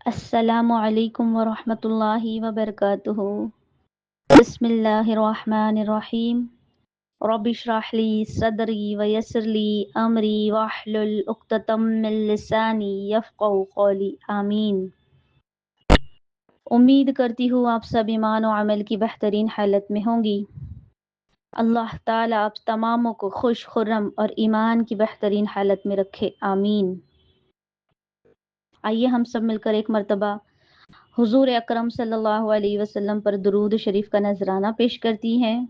السلام علیکم ورحمۃ اللہ وبرکاتہ۔ بسم اللہ الرحمن الرحیم۔ رب اشرح لی صدری ویسر لی امری واحلل عقدۃ من لسانی یفقہوا قولی، آمین۔ امید کرتی ہوں آپ سب ایمان و عمل کی بہترین حالت میں ہوں گی۔ اللہ تعالیٰ آپ تماموں کو خوش خرم اور ایمان کی بہترین حالت میں رکھے، آمین۔ آئیے ہم سب مل کر ایک مرتبہ حضور اکرم صلی اللہ علیہ وسلم پر درود شریف کا نذرانہ پیش کرتی ہیں۔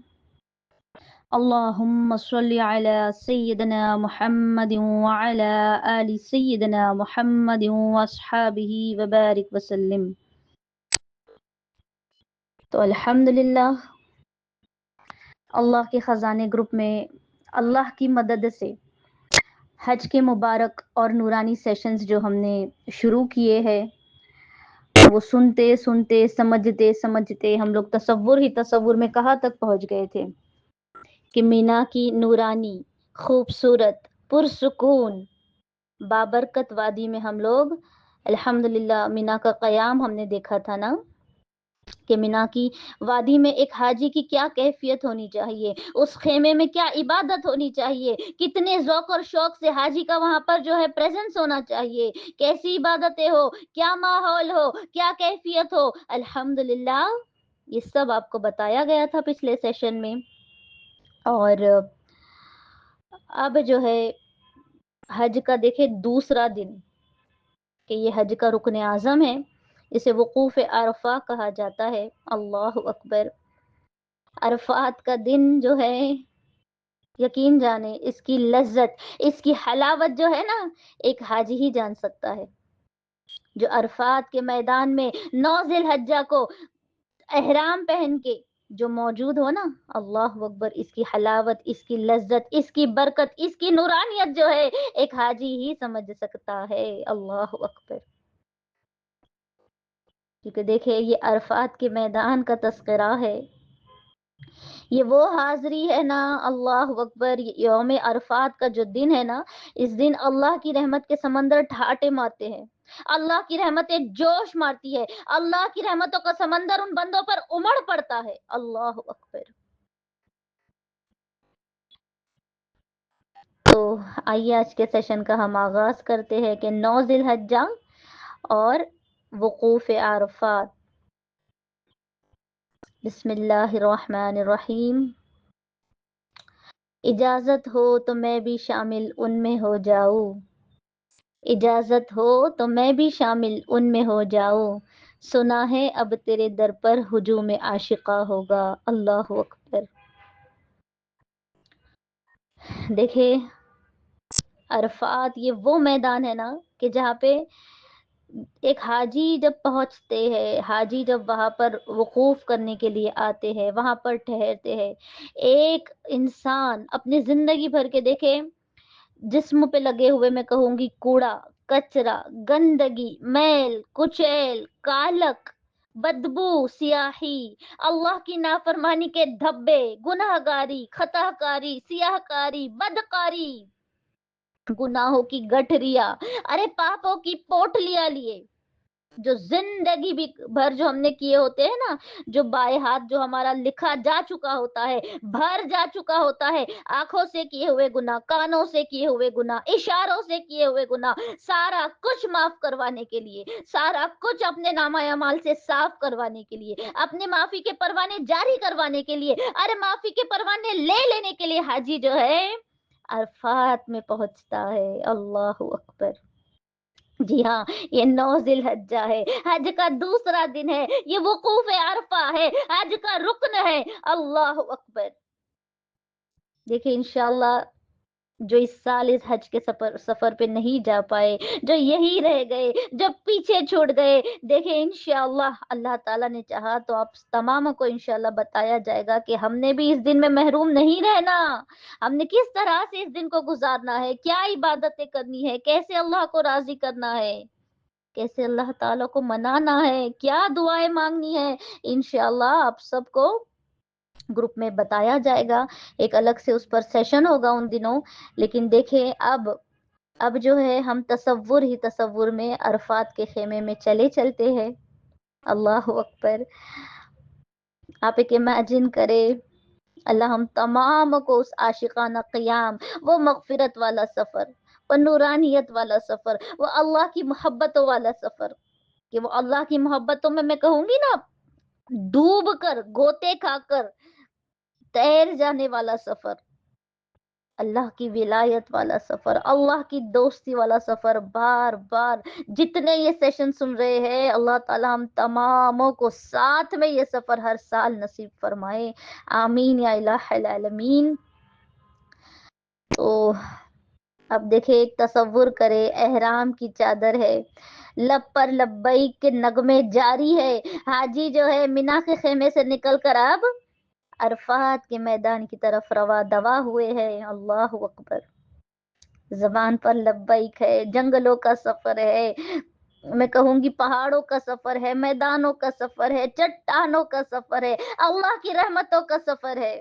اللہم صلی علی سیدنا محمد وعلی آل سیدنا محمد واصحابہ وبارک وسلم۔ تو الحمدللہ اللہ کے خزانے گروپ میں اللہ کی مدد سے حج کے مبارک اور نورانی سیشنز جو ہم نے شروع کیے ہیں، وہ سنتے سنتے سمجھتے سمجھتے ہم لوگ تصور میں کہاں تک پہنچ گئے تھے کہ مینا کی نورانی خوبصورت پرسکون بابرکت وادی میں ہم لوگ الحمدللہ مینا کا قیام ہم نے دیکھا تھا نا، کہ مینا کی وادی میں ایک حاجی کی کیا کیفیت ہونی چاہیے، اس خیمے میں کیا عبادت ہونی چاہیے، کتنے ذوق اور شوق سے حاجی کا وہاں پر جو ہے پریزنس ہونا چاہیے، کیسی عبادتیں ہو، کیا ماحول ہو، کیا کیفیت ہو۔ الحمدللہ یہ سب آپ کو بتایا گیا تھا پچھلے سیشن میں۔ اور اب جو ہے حج کا دیکھے دوسرا دن، کہ یہ حج کا رکن اعظم ہے، اسے وقوف عرفہ کہا جاتا ہے۔ اللہ اکبر۔ عرفات کا دن جو ہے یقین جانے اس کی لذت، اس کی حلاوت جو ہے نا ایک حاجی ہی جان سکتا ہے، جو عرفات کے میدان میں 9 ذی الحجہ کو احرام پہن کے جو موجود ہو نا، اللہ اکبر، اس کی حلاوت، اس کی لذت، اس کی برکت، اس کی نورانیت جو ہے ایک حاجی ہی سمجھ سکتا ہے۔ اللہ اکبر۔ کیونکہ دیکھیں یہ عرفات کے میدان کا تذکرہ ہے، یہ وہ حاضری ہے نا، اللہ اکبر، یوم عرفات کا جو دن ہے نا، اس دن اللہ کی رحمت کے سمندر ٹھاٹے مارتے ہیں، اللہ کی رحمت ایک جوش مارتی ہے، اللہ کی رحمتوں کا سمندر ان بندوں پر امڑ پڑتا ہے۔ اللہ اکبر۔ تو آئیے آج کے سیشن کا ہم آغاز کرتے ہیں کہ 9 ذی الحجہ اور وقوف عرفات۔ بسم اللہ الرحمن الرحیم۔ اجازت ہو تو میں بھی شامل ان میں ہو جاؤں، اجازت ہو تو میں بھی شامل ان میں ہو جاؤں، سنا ہے اب تیرے در پر ہجوم عاشقہ ہوگا۔ اللہ اکبر۔ دیکھیں عرفات یہ وہ میدان ہے نا کہ جہاں پہ ایک حاجی جب پہنچتے ہیں، حاجی جب وہاں پر وقوف کرنے کے لیے آتے ہیں، وہاں پر ٹھہرتے ہیں، ایک انسان اپنی زندگی بھر کے دیکھے جسم پہ لگے ہوئے میں کہوں گی کوڑا کچرا، گندگی، میل کچیل، کالک، بدبو، سیاہی، اللہ کی نافرمانی کے دھبے، گناہ گاری، خطا کاری، سیاہ کاری، بدکاری، گناہوں کی گٹھریاں، ارے پاپوں کی پوٹلیاں لیے جو زندگی بھی بھر جو ہم نے کیے ہوتے ہیں نا، جو بائیں ہاتھ جو ہمارا لکھا جا چکا ہوتا ہے، بھر جا چکا ہوتا ہے، آنکھوں سے کیے ہوئے گناہ، کانوں سے کیے ہوئے گناہ، اشاروں سے کیے ہوئے گناہ، سارا کچھ معاف کروانے کے لیے، سارا کچھ اپنے نامہ اعمال سے صاف کروانے کے لیے، اپنے معافی کے پروانے جاری کروانے کے لیے، ارے معافی کے پروانے لے لینے کے لیے حاجی جو ہے عرفات میں پہنچتا ہے۔ اللہ اکبر۔ جی ہاں، یہ 9 ذی الحجہ ہے، حج کا دوسرا دن ہے، یہ وقوف عرفہ ہے، حج کا رکن ہے۔ اللہ اکبر۔ دیکھیں انشاءاللہ جو اس سال اس حج کے سفر پہ نہیں جا پائے، جو یہی رہ گئے، جو پیچھے چھوڑ گئے، دیکھیں انشاءاللہ اللہ تعالیٰ نے چاہا تو آپ تمام کو انشاءاللہ بتایا جائے گا کہ ہم نے بھی اس دن میں محروم نہیں رہنا، ہم نے کس طرح سے اس دن کو گزارنا ہے، کیا عبادتیں کرنی ہے، کیسے اللہ کو راضی کرنا ہے، کیسے اللہ تعالیٰ کو منانا ہے، کیا دعائیں مانگنی ہے، انشاءاللہ آپ سب کو گروپ میں بتایا جائے گا، ایک الگ سے اس پر سیشن ہوگا ان دنوں۔ لیکن دیکھیں اب اب جو ہے ہم تصور ہی تصور میں عرفات کے خیمے میں چلے چلتے ہیں. اللہ اکبر. آپ ایک امیجن کرے اللہ ہم تمام کو اس عاشقانہ قیام، وہ مغفرت والا سفر، وہ نورانیت والا سفر، وہ اللہ کی محبتوں والا سفر، کہ وہ اللہ کی محبتوں میں کہوں گی نا ڈوب کر گوتے کھا کر تیر جانے والا سفر، اللہ کی ولایت والا سفر، اللہ کی دوستی والا سفر. بار بار جتنے یہ سیشن سن رہے ہیں اللہ تعالی ہم تماموں کو ساتھ میں یہ سفر ہر سال نصیب فرمائے. آمین یا الہ العالمین. تو اب دیکھیں ایک تصور کرے احرام کی چادر ہے، لب پر لبیک کے نغمے جاری ہے، حاجی جو ہے مینا کے خیمے سے نکل کر اب عرفات کے میدان کی طرف روا دوا ہوئے ہیں. اللہ اکبر. زبان پر لبیک ہے، جنگلوں کا سفر ہے، میں کہوں گی پہاڑوں کا سفر ہے، میدانوں کا سفر ہے، چٹانوں کا سفر ہے، اللہ کی رحمتوں کا سفر ہے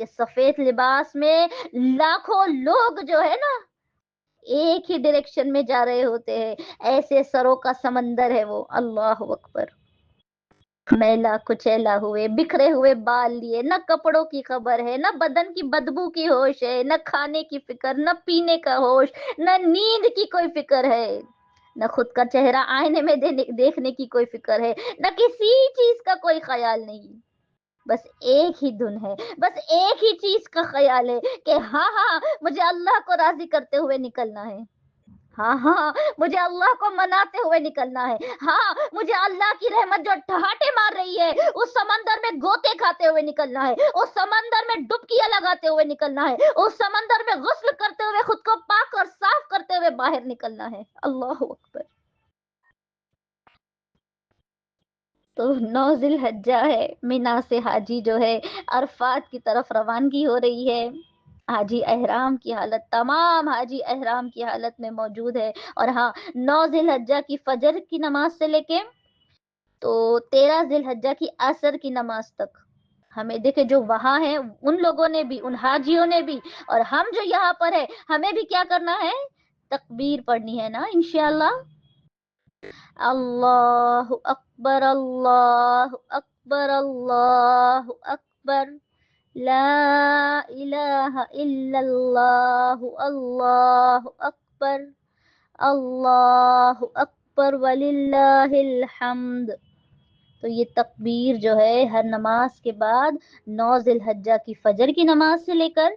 کہ سفید لباس میں لاکھوں لوگ جو ہے نا ایک ہی ڈائریکشن میں جا رہے ہوتے ہیں. ایسے سروں کا سمندر ہے وہ. اللہ اکبر. میلا کچیلا ہوئے، بکھرے ہوئے بال لیے، نہ کپڑوں کی خبر ہے، نہ بدن کی بدبو کی ہوش ہے، نہ کھانے کی فکر، نہ پینے کا ہوش، نہ نیند کی کوئی فکر ہے، نہ خود کا چہرہ آئینے میں دیکھنے کی کوئی فکر ہے، نہ کسی چیز کا کوئی خیال نہیں. بس ایک ہی دن ہے، بس ایک ہی چیز کا خیال ہے کہ ہاں ہاں مجھے اللہ کو راضی کرتے ہوئے نکلنا ہے، ہاں ہاں مجھے اللہ کو مناتے ہوئے نکلنا ہے، ہاں مجھے اللہ کی رحمت جو ٹھاٹے مار رہی ہے اس سمندر میں گوتے کھاتے ہوئے نکلنا ہے، اس سمندر میں ڈبکیاں لگاتے ہوئے نکلنا ہے، اس سمندر میں غسل کرتے ہوئے خود کو پاک اور صاف کرتے ہوئے باہر نکلنا ہے. اللہ اکبر. تو 9 ذی الحجہ ہے، مینا سے حاجی جو ہے عرفات کی طرف روانگی ہو رہی ہے. حاجی احرام کی حالت، تمام حاجی احرام کی حالت میں موجود ہے. اور ہاں 9 ذی الحجہ کی فجر کی نماز سے لے کے تو 13 ذی الحجہ کی عصر کی نماز تک ہمیں دیکھے جو وہاں ہیں ان لوگوں نے بھی، ان حاجیوں نے بھی، اور ہم جو یہاں پر ہے ہمیں بھی کیا کرنا ہے؟ تکبیر پڑھنی ہے نا انشاءاللہ. اللہ اکبر، اللہ اکبر، اللہ اکبر، لا الہ الا اللہ، اللہ اکبر، اللہ اکبر وللہ الحمد. تو یہ تکبیر جو ہے ہر نماز کے بعد 9 ذی الحجہ کی فجر کی نماز سے لے کر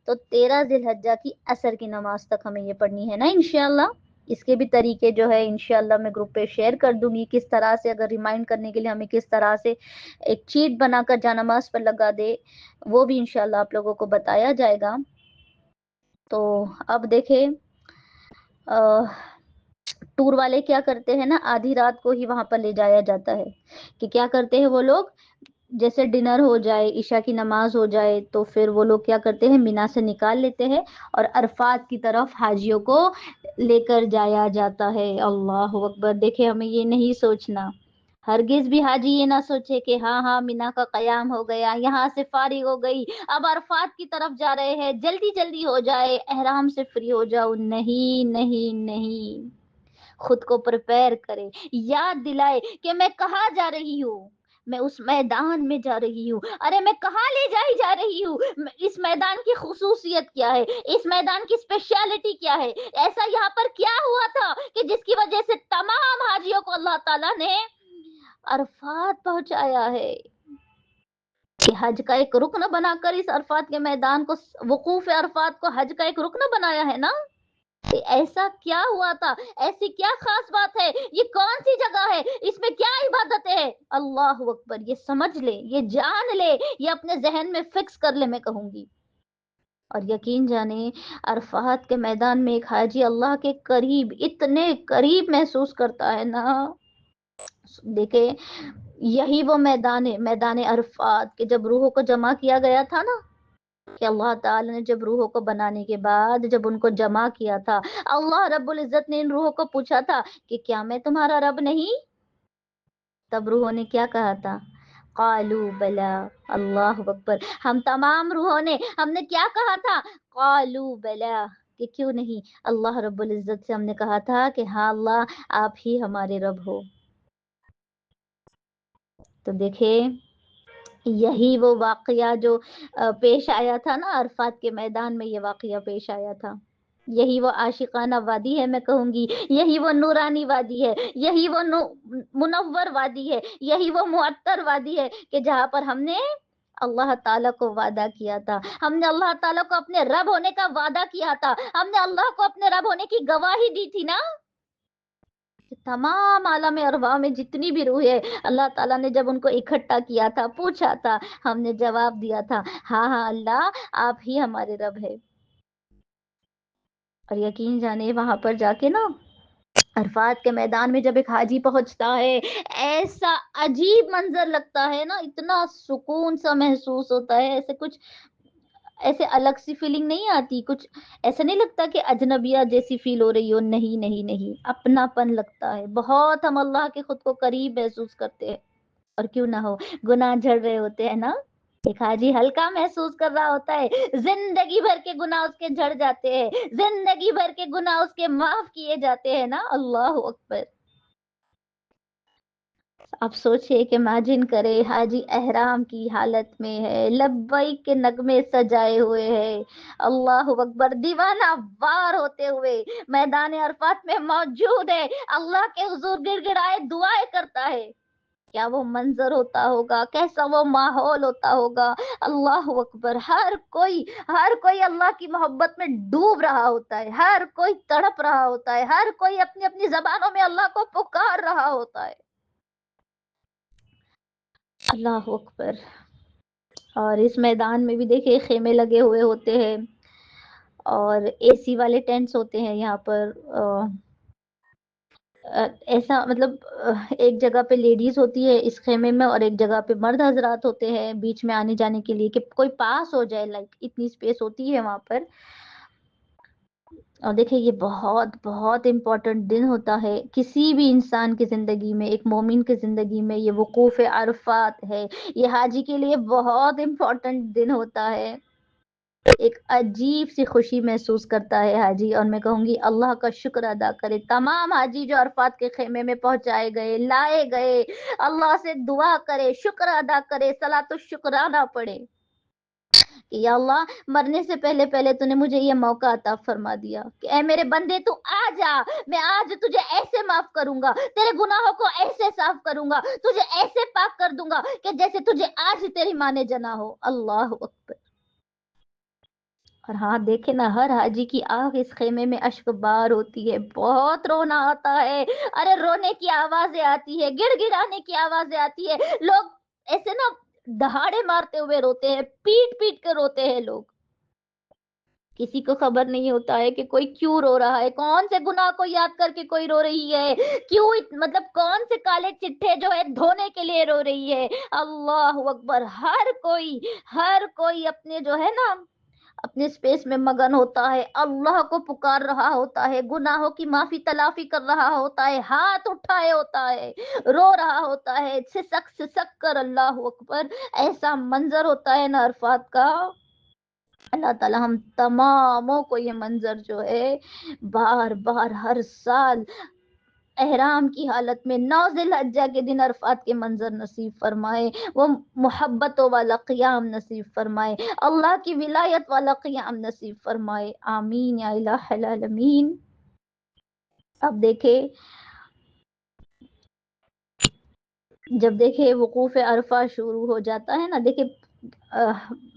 تو 13 ذی الحجہ کی عصر کی نماز تک ہمیں یہ پڑھنی ہے نا انشاءاللہ. اس کے بھی طریقے جو ہے انشاءاللہ میں گروپ پہ شیئر کر دوں گی، کس طرح سے اگر ریمائنڈ کرنے کے لیے ہمیں کس طرح سے ایک چیٹ بنا کر جانماز پر لگا دے، وہ بھی انشاءاللہ آپ لوگوں کو بتایا جائے گا. تو اب دیکھیں ٹور والے کیا کرتے ہیں نا، آدھی رات کو ہی وہاں پر لے جایا جاتا ہے کہ کیا کرتے ہیں وہ لوگ، جیسے ڈنر ہو جائے، عشاء کی نماز ہو جائے تو پھر وہ لوگ کیا کرتے ہیں مینا سے نکال لیتے ہیں اور عرفات کی طرف حاجیوں کو لے کر جایا جاتا ہے. اللہ اکبر. دیکھیں ہمیں یہ نہیں سوچنا، ہرگز بھی حاجی یہ نہ سوچے کہ ہاں ہاں مینا کا قیام ہو گیا، یہاں سے فارغ ہو گئی، اب عرفات کی طرف جا رہے ہیں، جلدی جلدی ہو جائے، احرام سے فری ہو جاؤ. نہیں نہیں نہیں، خود کو پریپئر کرے، یاد دلائے کہ میں کہاں جا رہی ہوں، میں اس میدان میں جا رہی ہوں. ارے میں کہاں لے جائی جا رہی ہوں، اس میدان کی خصوصیت کیا ہے، اس میدان کی اسپیشلٹی کیا ہے، ایسا یہاں پر کیا ہوا تھا کہ جس کی وجہ سے تمام حاجیوں کو اللہ تعالیٰ نے عرفات پہنچایا ہے، کہ حج کا ایک رکن بنا کر اس عرفات کے میدان کو، وقوف عرفات کو حج کا ایک رکن بنایا ہے نا. ایسا کیا ہوا تھا، ایسی کیا خاص بات ہے، یہ کون سی جگہ ہے، اس میں کیا عبادت ہے. اللہ اکبر. یہ سمجھ لے، یہ جان لے، یہ اپنے ذہن میں فکس کر لے میں کہوں گی. اور یقین جانے عرفات کے میدان میں ایک حاجی اللہ کے قریب، اتنے قریب محسوس کرتا ہے نا. دیکھے یہی وہ میدان ہے، میدان عرفات کہ جب روحوں کو جمع کیا گیا تھا نا، کہ اللہ تعالی نے جب روحوں کو بنانے کے بعد جب ان کو جمع کیا تھا، اللہ رب العزت نے ان روحوں کو پوچھا تھا کہ کیا میں تمہارا رب نہیں؟ تب روحوں نے کیا کہا تھا؟ قالوا بلا. اللہ اکبر. ہم تمام روحوں نے، ہم نے کیا کہا تھا؟ قالوا بلا، کہ کیوں نہیں اللہ رب العزت سے ہم نے کہا تھا کہ ہاں اللہ آپ ہی ہمارے رب ہو. تو دیکھے یہی وہ واقعہ جو پیش آیا تھا نا عرفات کے میدان میں، یہ واقعہ پیش آیا تھا. یہی وہ عاشقانہ وادی ہے، میں کہوں گی یہی وہ نورانی وادی ہے، یہی وہ منور وادی ہے، یہی وہ معطر وادی ہے کہ جہاں پر ہم نے اللہ تعالیٰ کو وعدہ کیا تھا، ہم نے اللہ تعالیٰ کو اپنے رب ہونے کا وعدہ کیا تھا، ہم نے اللہ کو اپنے رب ہونے کی گواہی دی تھی نا. تمام عالم ارواح میں جتنی بھی روح ہے، اللہ تعالیٰ نے جب ان کو اکٹھا کیا تھا، پوچھا تھا، ہم نے جواب دیا تھا ہاں ہاں اللہ آپ ہی ہمارے رب ہے. اور یقین جانے وہاں پر جا کے نا عرفات کے میدان میں جب ایک حاجی پہنچتا ہے، ایسا عجیب منظر لگتا ہے نا، اتنا سکون سا محسوس ہوتا ہے، ایسے کچھ ایسے الگ سی فیلنگ نہیں آتی، کچھ ایسا نہیں لگتا کہ اجنبیہ جیسی فیل ہو رہی ہو، نہیں نہیں نہیں، اپنا پن لگتا ہے بہت، ہم اللہ کے خود کو قریب محسوس کرتے ہیں. اور کیوں نہ ہو، گناہ جھڑ رہے ہوتے ہیں نا، ایک حاجی ہلکا محسوس کر رہا ہوتا ہے، زندگی بھر کے گناہ اس کے جھڑ جاتے ہیں، زندگی بھر کے گناہ اس کے معاف کیے جاتے ہیں نا. اللہ اکبر. آپ سوچے کہ امیجن کرے حاجی احرام کی حالت میں ہے، لبیک کے نغمے سجائے ہوئے ہے، اللہ اکبر، دیوانہ وار ہوتے ہوئے میدان عرفات میں موجود ہے، اللہ کے حضور گڑ گڑائے دعائیں کرتا ہے. کیا وہ منظر ہوتا ہوگا، کیسا وہ ماحول ہوتا ہوگا. اللہ اکبر. ہر کوئی اللہ کی محبت میں ڈوب رہا ہوتا ہے، ہر کوئی تڑپ رہا ہوتا ہے، ہر کوئی اپنی اپنی زبانوں میں اللہ کو پکار رہا ہوتا ہے. اللہ اکبر. اور اس میدان میں بھی دیکھیں خیمے لگے ہوئے ہوتے ہیں اور اے سی والے ٹینٹس ہوتے ہیں یہاں پر. ایسا مطلب ایک جگہ پہ لیڈیز ہوتی ہے اس خیمے میں اور ایک جگہ پہ مرد حضرات ہوتے ہیں بیچ میں آنے جانے کے لیے کہ کوئی پاس ہو جائے، لائک اتنی اسپیس ہوتی ہے وہاں پر. اور دیکھیں یہ بہت بہت امپورٹنٹ دن ہوتا ہے کسی بھی انسان کی زندگی میں، ایک مومن کی زندگی میں یہ وقوف عرفات ہے، یہ حاجی کے لیے بہت امپورٹنٹ دن ہوتا ہے. ایک عجیب سی خوشی محسوس کرتا ہے حاجی، اور میں کہوں گی اللہ کا شکر ادا کرے تمام حاجی جو عرفات کے خیمے میں پہنچائے گئے، لائے گئے، اللہ سے دعا کرے، شکر ادا کرے، صلاۃ الشکرانہ پڑھے کہ یا اللہ مرنے سے پہلے پہلے تو نے مجھے یہ موقع عطا فرما دیا کہ اے میرے بندے تو آ جا، میں آج تجھے ایسے معاف کروں گا، تیرے گناہوں کو ایسے صاف کروں گا، تجھے ایسے پاک کر دوں گا کہ جیسے تجھے آج تیری ماں نے جنا ہو. اللہ اکبر. اور ہاں دیکھے نا ہر حاجی کی آنکھ اس خیمے میں اشک بار ہوتی ہے، بہت رونا آتا ہے. ارے رونے کی آوازیں آتی ہے، گڑ گڑانے کی آوازیں آتی ہے، لوگ ایسے نا دہاڑے مارتے ہوئے روتے ہیں، پیٹ پیٹ کے روتے ہیں لوگ. کسی کو خبر نہیں ہوتا ہے کہ کوئی کیوں رو رہا ہے، کون سے گناہ کو یاد کر کے کوئی رو رہی ہے، کیوں مطلب کون سے کالے چٹھے جو ہے دھونے کے لیے رو رہی ہے. اللہ اکبر. ہر کوئی اپنے جو ہے نا اپنے اسپیس میں مگن ہوتا ہے، اللہ کو پکار رہا ہوتا ہے، گناہوں کی معافی تلافی کر رہا ہوتا ہے، ہاتھ اٹھائے ہوتا ہے، رو رہا ہوتا ہے، سسک سسک کر. اللہ اکبر. ایسا منظر ہوتا ہے نا عرفات کا. اللہ تعالی ہم تماموں کو یہ منظر جو ہے بار بار ہر سال احرام کی حالت میں 9 ذی الحجہ کے دن عرفات کے منظر نصیب فرمائے، وہ محبتوں والا قیام نصیب فرمائے، اللہ کی ولایت والا قیام نصیب فرمائے. آمین یا الہ العالمین. اب دیکھے جب دیکھے وقوف عرفہ شروع ہو جاتا ہے نا، دیکھے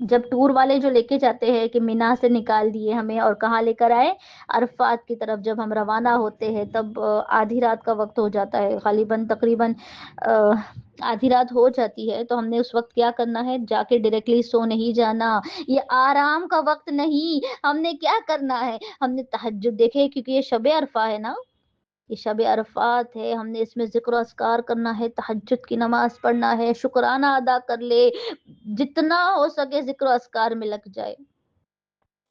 جب ٹور والے جو لے کے جاتے ہیں کہ مینا سے نکال دیے ہمیں اور کہاں لے کر آئے، عرفات کی طرف جب ہم روانہ ہوتے ہیں تب آدھی رات کا وقت ہو جاتا ہے، غالباً تقریباً آدھی رات ہو جاتی ہے. تو ہم نے اس وقت کیا کرنا ہے، جا کے ڈائریکٹلی سو نہیں جانا، یہ آرام کا وقت نہیں. ہم نے کیا کرنا ہے، ہم نے تہجد دیکھے کیونکہ یہ شب عرفہ ہے نا، یہ شب عرفات ہے، ہم نے اس میں ذکر و اذکار کرنا ہے، تہجد کی نماز پڑھنا ہے، شکرانہ ادا کر لے، جتنا ہو سکے ذکر و اذکار میں لگ جائے.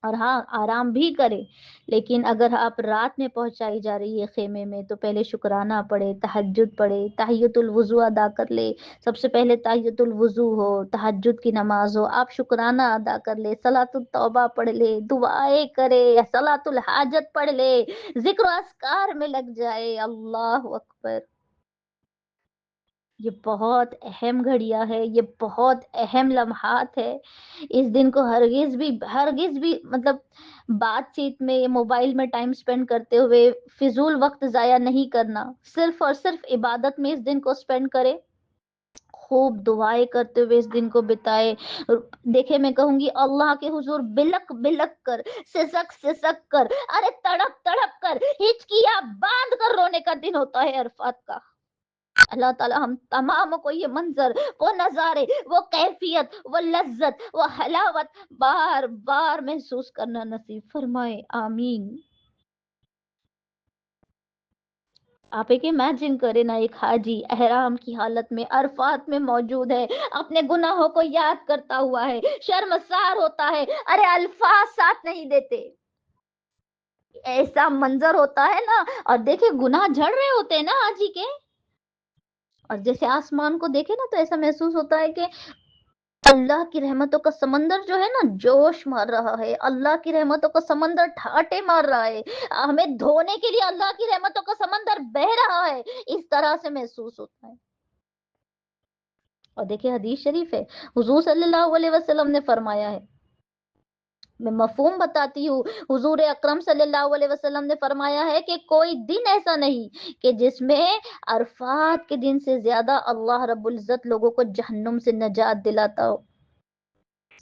اور ہاں آرام بھی کرے، لیکن اگر آپ رات میں پہنچائی جا رہی ہے خیمے میں تو پہلے شکرانہ پڑھے، تہجد پڑھے، تحیۃ الوضو ادا کر لے. سب سے پہلے تحیۃ الوضو ہو، تہجد کی نماز ہو، آپ شکرانہ ادا کر لے، صلاۃ التوبہ پڑھ لے، دعائیں کرے، صلاۃ الحاجت پڑھ لے، ذکر و اذکار میں لگ جائے. اللہ اکبر. یہ بہت اہم گھڑیاں ہے، یہ بہت اہم لمحات ہے. اس دن کو ہرگز بھی مطلب بات چیت میں، موبائل میں ٹائم سپینڈ کرتے ہوئے فضول وقت ضائع نہیں کرنا. صرف اور صرف عبادت میں اس دن کو سپینڈ کرے، خوب دعائیں کرتے ہوئے اس دن کو بتائے. دیکھے میں کہوں گی اللہ کے حضور بلک بلک کر، سسک سسک کر، ارے تڑپ تڑپ کر، ہچکیاں باندھ کر رونے کا دن ہوتا ہے عرفات کا. اللہ تعالی ہم تمام کو یہ منظر، وہ نظارے، وہ کیفیت، وہ لذت، وہ حلاوت بار بار محسوس کرنا نصیب فرمائے. آمین. آپ ایک امیجن کریں نا، ایک حاجی احرام کی حالت میں عرفات میں موجود ہے، اپنے گناہوں کو یاد کرتا ہوا ہے، شرمسار ہوتا ہے، ارے الفاظ ساتھ نہیں دیتے، ایسا منظر ہوتا ہے نا. اور دیکھیں گناہ جھڑ رہے ہوتے ہیں نا حاجی کے، اور جیسے آسمان کو دیکھے نا تو ایسا محسوس ہوتا ہے کہ اللہ کی رحمتوں کا سمندر جو ہے نا جوش مار رہا ہے، اللہ کی رحمتوں کا سمندر ٹھاٹے مار رہا ہے، ہمیں دھونے کے لیے اللہ کی رحمتوں کا سمندر بہ رہا ہے. اس طرح سے محسوس ہوتا ہے. اور دیکھیں حدیث شریف ہے، حضور صلی اللہ علیہ وسلم نے فرمایا ہے، میں مفہوم بتاتی ہوں. حضور اکرم صلی اللہ علیہ وسلم نے فرمایا ہے کہ کوئی دن ایسا نہیں کہ جس میں عرفات کے دن سے زیادہ اللہ رب العزت لوگوں کو جہنم سے نجات دلاتا ہو.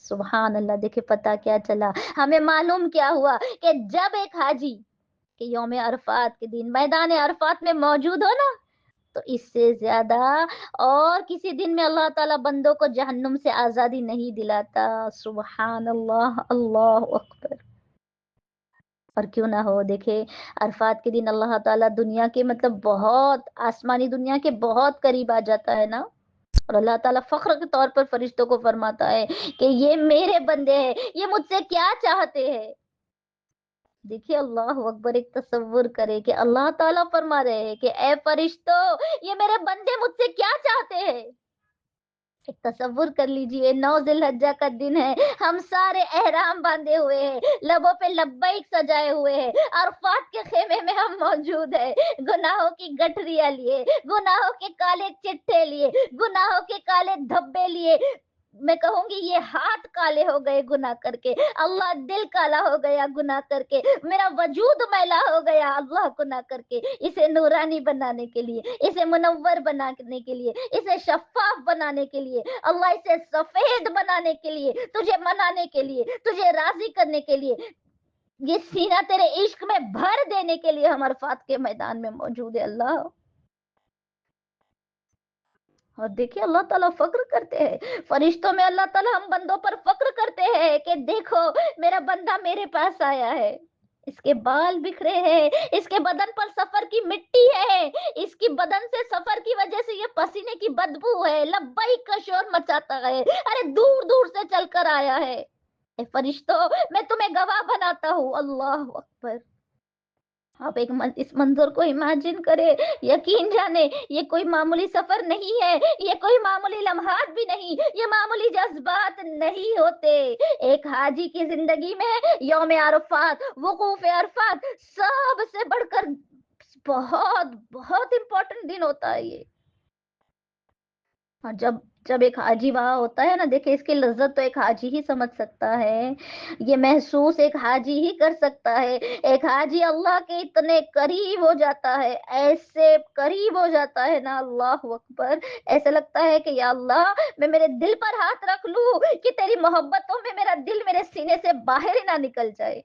سبحان اللہ. دیکھے پتا کیا چلا، ہمیں معلوم کیا ہوا کہ جب ایک حاجی کہ یوم عرفات کے دن میدان عرفات میں موجود ہو نا، تو اس سے زیادہ اور کسی دن میں اللہ تعالیٰ بندوں کو جہنم سے آزادی نہیں دلاتا. سبحان اللہ. اللہ اکبر. اور کیوں نہ ہو، دیکھے عرفات کے دن اللہ تعالیٰ دنیا کے مطلب بہت آسمانی دنیا کے بہت قریب آ جاتا ہے نا. اور اللہ تعالیٰ فخر کے طور پر فرشتوں کو فرماتا ہے کہ یہ میرے بندے ہیں، یہ مجھ سے کیا چاہتے ہیں. دیکھیے اللہ اکبر. ایک تصور کرے کہ اللہ تعالیٰ فرما رہے ہیں کہ اے فرشتوں، یہ میرے بندے مجھ سے کیا چاہتے ہیں. ایک تصور کر لیجئے، 9 ذی الحجہ کا دن ہے، ہم سارے احرام باندھے ہوئے ہیں، لبوں پہ لبیک سجائے ہوئے ہیں، عرفات کے خیمے میں ہم موجود ہیں، گناہوں کی گٹھریاں لیے، گناہوں کے کالے چٹھے لیے، گناہوں کے کالے دھبے لیے. میں کہوں گی یہ ہاتھ کالے ہو گئے گناہ کر کے، اللہ دل کالا ہو گیا گناہ کر کے، میرا وجود میلا ہو گیا اللہ گناہ کر کے. اسے نورانی بنانے کے لیے، اسے منور بنانے کے لیے، اسے شفاف بنانے کے لیے، اللہ اسے سفید بنانے کے لیے، تجھے منانے کے لیے، تجھے راضی کرنے کے لیے، یہ سینہ تیرے عشق میں بھر دینے کے لیے ہم عرفات کے میدان میں موجود ہے. اللہ. اور دیکھیے اللہ تعالیٰ فخر کرتے ہیں، فرشتوں میں اللہ تعالیٰ ہم بندوں پر فخر کرتے ہیں کہ دیکھو میرا بندہ میرے پاس آیا ہے، اس کے بال بکھرے ہیں، اس کے بدن پر سفر کی مٹی ہے، اس کی بدن سے سفر کی وجہ سے یہ پسینے کی بدبو ہے، لبیک کا شور مچاتا ہے، ارے دور دور سے چل کر آیا ہے. اے فرشتوں میں تمہیں گواہ بناتا ہوں. اللہ اکبر. آپ ایک اس منظر کو امیجن کرے، یقین جانے یہ کوئی معمولی سفر نہیں ہے، یہ کوئی معمولی لمحات بھی نہیں، یہ معمولی جذبات نہیں ہوتے. ایک حاجی کی زندگی میں یوم عرفات، وقوف عرفات سب سے بڑھ کر بہت بہت امپورٹنٹ دن ہوتا ہے یہ. اور جب جب ایک حاجی وہاں ہوتا ہے نا، دیکھیں اس کی لذت تو ایک حاجی ہی سمجھ سکتا ہے، یہ محسوس ایک حاجی ہی کر سکتا ہے. ایک حاجی اللہ کے اتنے قریب ہو جاتا ہے، ایسے قریب ہو جاتا ہے نا، اللہ اکبر. ایسا لگتا ہے کہ یا اللہ میں میرے دل پر ہاتھ رکھ لوں کہ تیری محبتوں میں میرا دل میرے سینے سے باہر ہی نہ نکل جائے.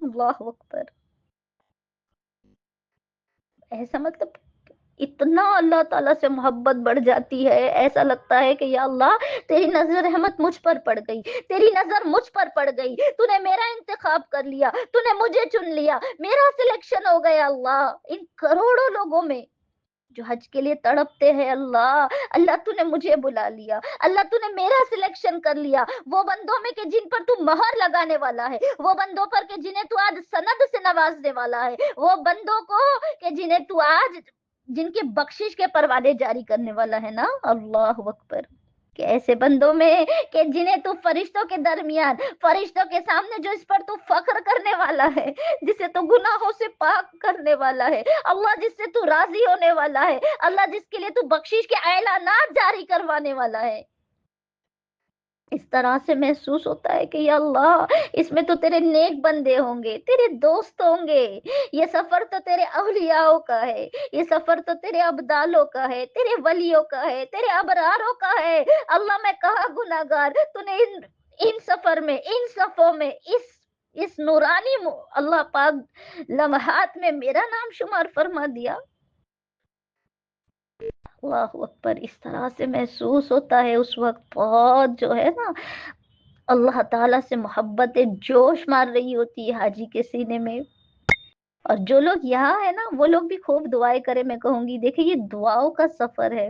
اللہ اکبر. ایسا مطلب اتنا اللہ تعالیٰ سے محبت بڑھ جاتی ہے، ایسا لگتا ہے کہ یا اللہ تیری نظر رحمت مجھ پر پڑ گئی، تیری نظر مجھ پر پڑ گئی، تو نے میرا انتخاب کر لیا، تو نے مجھے چن لیا، میرا سلیکشن ہو گیا اللہ ان کروڑوں لوگوں میں. جو حج کے لیے تڑپتے ہیں، اللہ اللہ تو نے مجھے بلا لیا، اللہ تو نے میرا سلیکشن کر لیا، وہ بندوں میں کہ جن پر تو مہر لگانے والا ہے، وہ بندوں پر کہ جنہیں تو آج سند سے نوازنے والا ہے، وہ بندوں کو کہ جنہیں تو آج جن کے بخشش کے پروانے جاری کرنے والا ہے نا، اللہ اکبر، کہ ایسے بندوں میں کہ جنہیں تو فرشتوں کے درمیان، فرشتوں کے سامنے جو اس پر تو فخر کرنے والا ہے، جسے تو گناہوں سے پاک کرنے والا ہے اللہ، جس سے تو راضی ہونے والا ہے اللہ، جس کے لیے تو بخشش کے اعلانات جاری کروانے والا ہے، اس طرح سے محسوس ہوتا ہے کہ یا اللہ اس میں تو تیرے نیک بندے ہوں گے، تیرے دوست ہوں گے، یہ سفر تو تیرے اولیاءوں کا ہے، یہ سفر تو تیرے ابدالوں کا ہے، تیرے ولیوں کا ہے، تیرے ابراروں کا ہے، اللہ میں کہاں گناہگار، تو نے ان سفر میں، ان صفوں میں، اس نورانی اللہ پاک لمحات میں میرا نام شمار فرما دیا۔ اللہ اکبر، اس طرح سے محسوس ہوتا ہے اس وقت بہت جو ہے نا اللہ تعالیٰ سے محبت جوش مار رہی ہوتی ہے حاجی کے سینے میں۔ اور جو لوگ یہاں ہے نا وہ لوگ بھی خوب دعائیں کرے، میں کہوں گی دیکھیں یہ دعاؤں کا سفر ہے،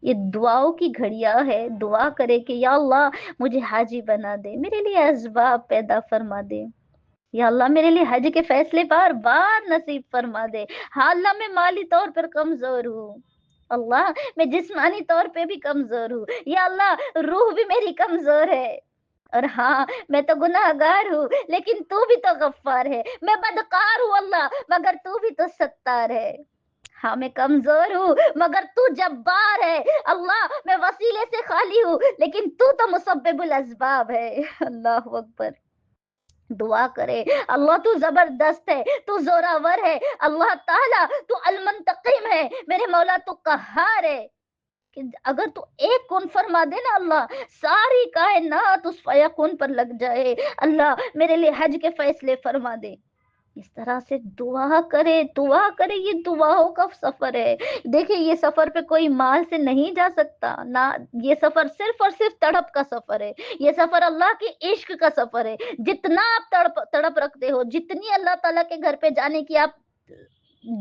یہ دعاؤں کی گھڑیاں ہے، دعا کرے کہ یا اللہ مجھے حاجی بنا دے، میرے لیے اسباب پیدا فرما دے، یا اللہ میرے لیے حج کے فیصلے بار بار نصیب فرما دے، ہاں اللہ میں مالی طور پر کمزور ہوں، اللہ میں جسمانی طور پہ بھی کمزور ہوں، یا اللہ روح بھی میری کمزور ہے، اور ہاں میں تو گناہ گار ہوں لیکن تو بھی تو غفار ہے، میں بدکار ہوں اللہ مگر تو بھی تو ستار ہے، ہاں میں کمزور ہوں مگر تو جبار ہے اللہ، میں وسیلے سے خالی ہوں لیکن تو مسبب الاسباب ہے، اللہ اکبر، دعا کرے اللہ تو زبردست ہے، تو زوراور ہے اللہ تعالیٰ، تو المنتقم ہے میرے مولا، تو قہار ہے، کہ اگر تو ایک کن فرما دے نا اللہ، ساری کائنات اس فیکون پر لگ جائے، اللہ میرے لیے حج کے فیصلے فرما دے، اس طرح سے دعا کرے، دعا کرے، یہ دعاؤں کا سفر ہے، دیکھیں یہ سفر پہ کوئی مال سے نہیں جا سکتا نہ، یہ سفر صرف اور صرف تڑپ کا سفر ہے، یہ سفر اللہ کے عشق کا سفر ہے، جتنا آپ تڑپ رکھتے ہو، جتنی اللہ تعالیٰ کے گھر پہ جانے کی آپ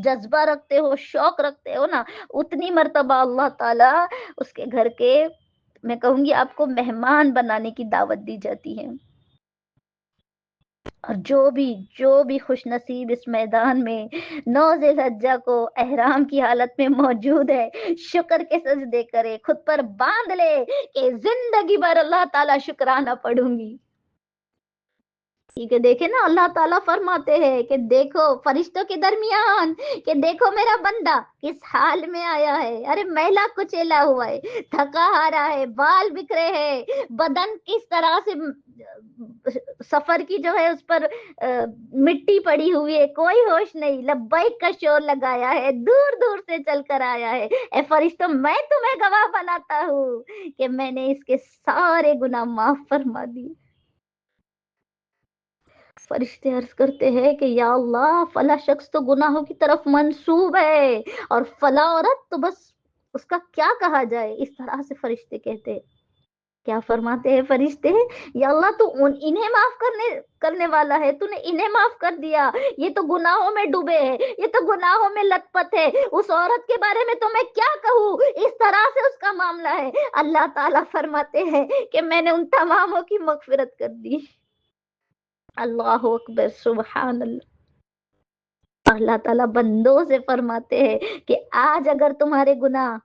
جذبہ رکھتے ہو، شوق رکھتے ہو نا، اتنی مرتبہ اللہ تعالیٰ اس کے گھر کے میں کہوں گی آپ کو مہمان بنانے کی دعوت دی جاتی ہے، اور جو بھی خوش نصیب اس میدان میں 9 ذی الحجہ کو احرام کی حالت میں موجود ہے، شکر کے سجدے کرے، خود پر باندھ لے کہ زندگی بھر اللہ تعالیٰ شکرانہ پڑھوں گی، ٹھیک ہے، دیکھیں نا اللہ تعالیٰ فرماتے ہیں کہ دیکھو فرشتوں کے درمیان کہ دیکھو میرا بندہ کس حال میں آیا ہے، ارے میلا کچیلا ہوا ہے، تھکا ہارا ہے، بال بکھرے ہیں، بدن کس طرح سے سفر کی جو ہے اس پر مٹی پڑی ہوئی ہے، کوئی ہوش نہیں، لبیک کا شور لگایا ہے، دور دور سے چل کر آیا ہے، اے فرشتوں میں تمہیں گواہ بناتا ہوں کہ میں نے اس کے سارے گناہ معاف فرما دی۔ فرشتے عرض کرتے ہیں کہ یا اللہ فلاں شخص تو گناہوں کی طرف منسوب ہے، اور فلاں عورت تو بس اس کا کیا کہا جائے، اس طرح سے فرشتے کہتے ہیں، کیا فرماتے ہیں فرشتے، یا اللہ تو انہیں معاف کرنے والا ہے، تو نے انہیں معاف کر دیا، یہ تو گناہوں میں ڈوبے ہیں، یہ تو گناہوں میں لت پت ہے، اس عورت کے بارے میں تو میں کیا کہوں، اس طرح سے اس کا معاملہ ہے، اللہ تعالیٰ فرماتے ہیں کہ میں نے ان تماموں کی مغفرت کر دی، اللہ اکبر، سبحان اللہ، اللہ تعالیٰ بندوں سے فرماتے ہیں کہ آج اگر تمہارے گناہ،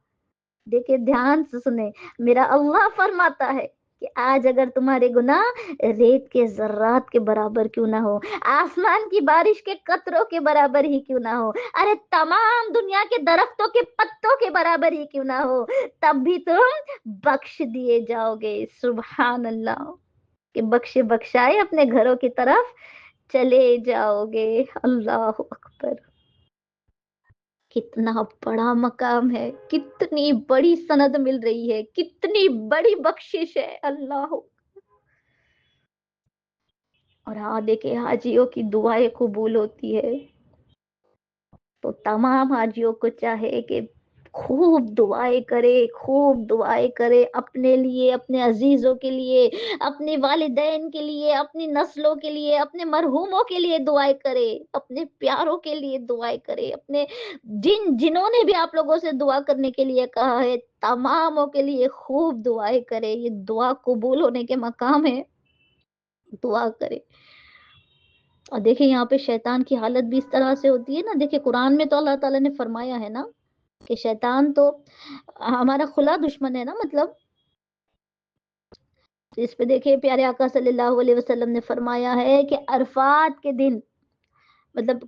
دیکھیں دھیان سے سنیں، میرا اللہ فرماتا ہے کہ آج اگر تمہارے گناہ ریت کے ذرات کے برابر کیوں نہ ہو، آسمان کی بارش کے قطروں کے برابر ہی کیوں نہ ہو، ارے تمام دنیا کے درختوں کے پتوں کے برابر ہی کیوں نہ ہو، تب بھی تم بخش دیے جاؤ گے، سبحان اللہ، کہ بخشائے اپنے گھروں کی طرف چلے جاؤ گے، اللہ اکبر، کتنا بڑا مقام ہے، کتنی بڑی سند مل رہی ہے، کتنی بڑی بخشش ہے، اللہ، اور ہاں دیکھیں حاجیوں کی دعائیں قبول ہوتی ہے، تو تمام حاجیوں کو چاہے کہ خوب دعائیں کرے، خوب دعائیں کرے اپنے لیے، اپنے عزیزوں کے لیے، اپنے والدین کے لیے، اپنی نسلوں کے لیے، اپنے مرحوموں کے لیے دعائیں کرے، اپنے پیاروں کے لیے دعائیں کرے، اپنے جنہوں نے بھی آپ لوگوں سے دعا کرنے کے لیے کہا ہے تماموں کے لیے خوب دعائیں کرے. یہ دعا قبول ہونے کے مقام ہے. دعا کرے. اور دیکھیں یہاں پہ شیطان کی حالت بھی اس طرح سے ہوتی ہے نا. دیکھیں قرآن میں تو اللہ تعالیٰ نے فرمایا ہے نا کہ شیطان تو ہمارا کھلا دشمن ہے نا. مطلب اس پہ دیکھیں پیارے آقا صلی اللہ علیہ وسلم نے فرمایا ہے کہ عرفات کے دن، مطلب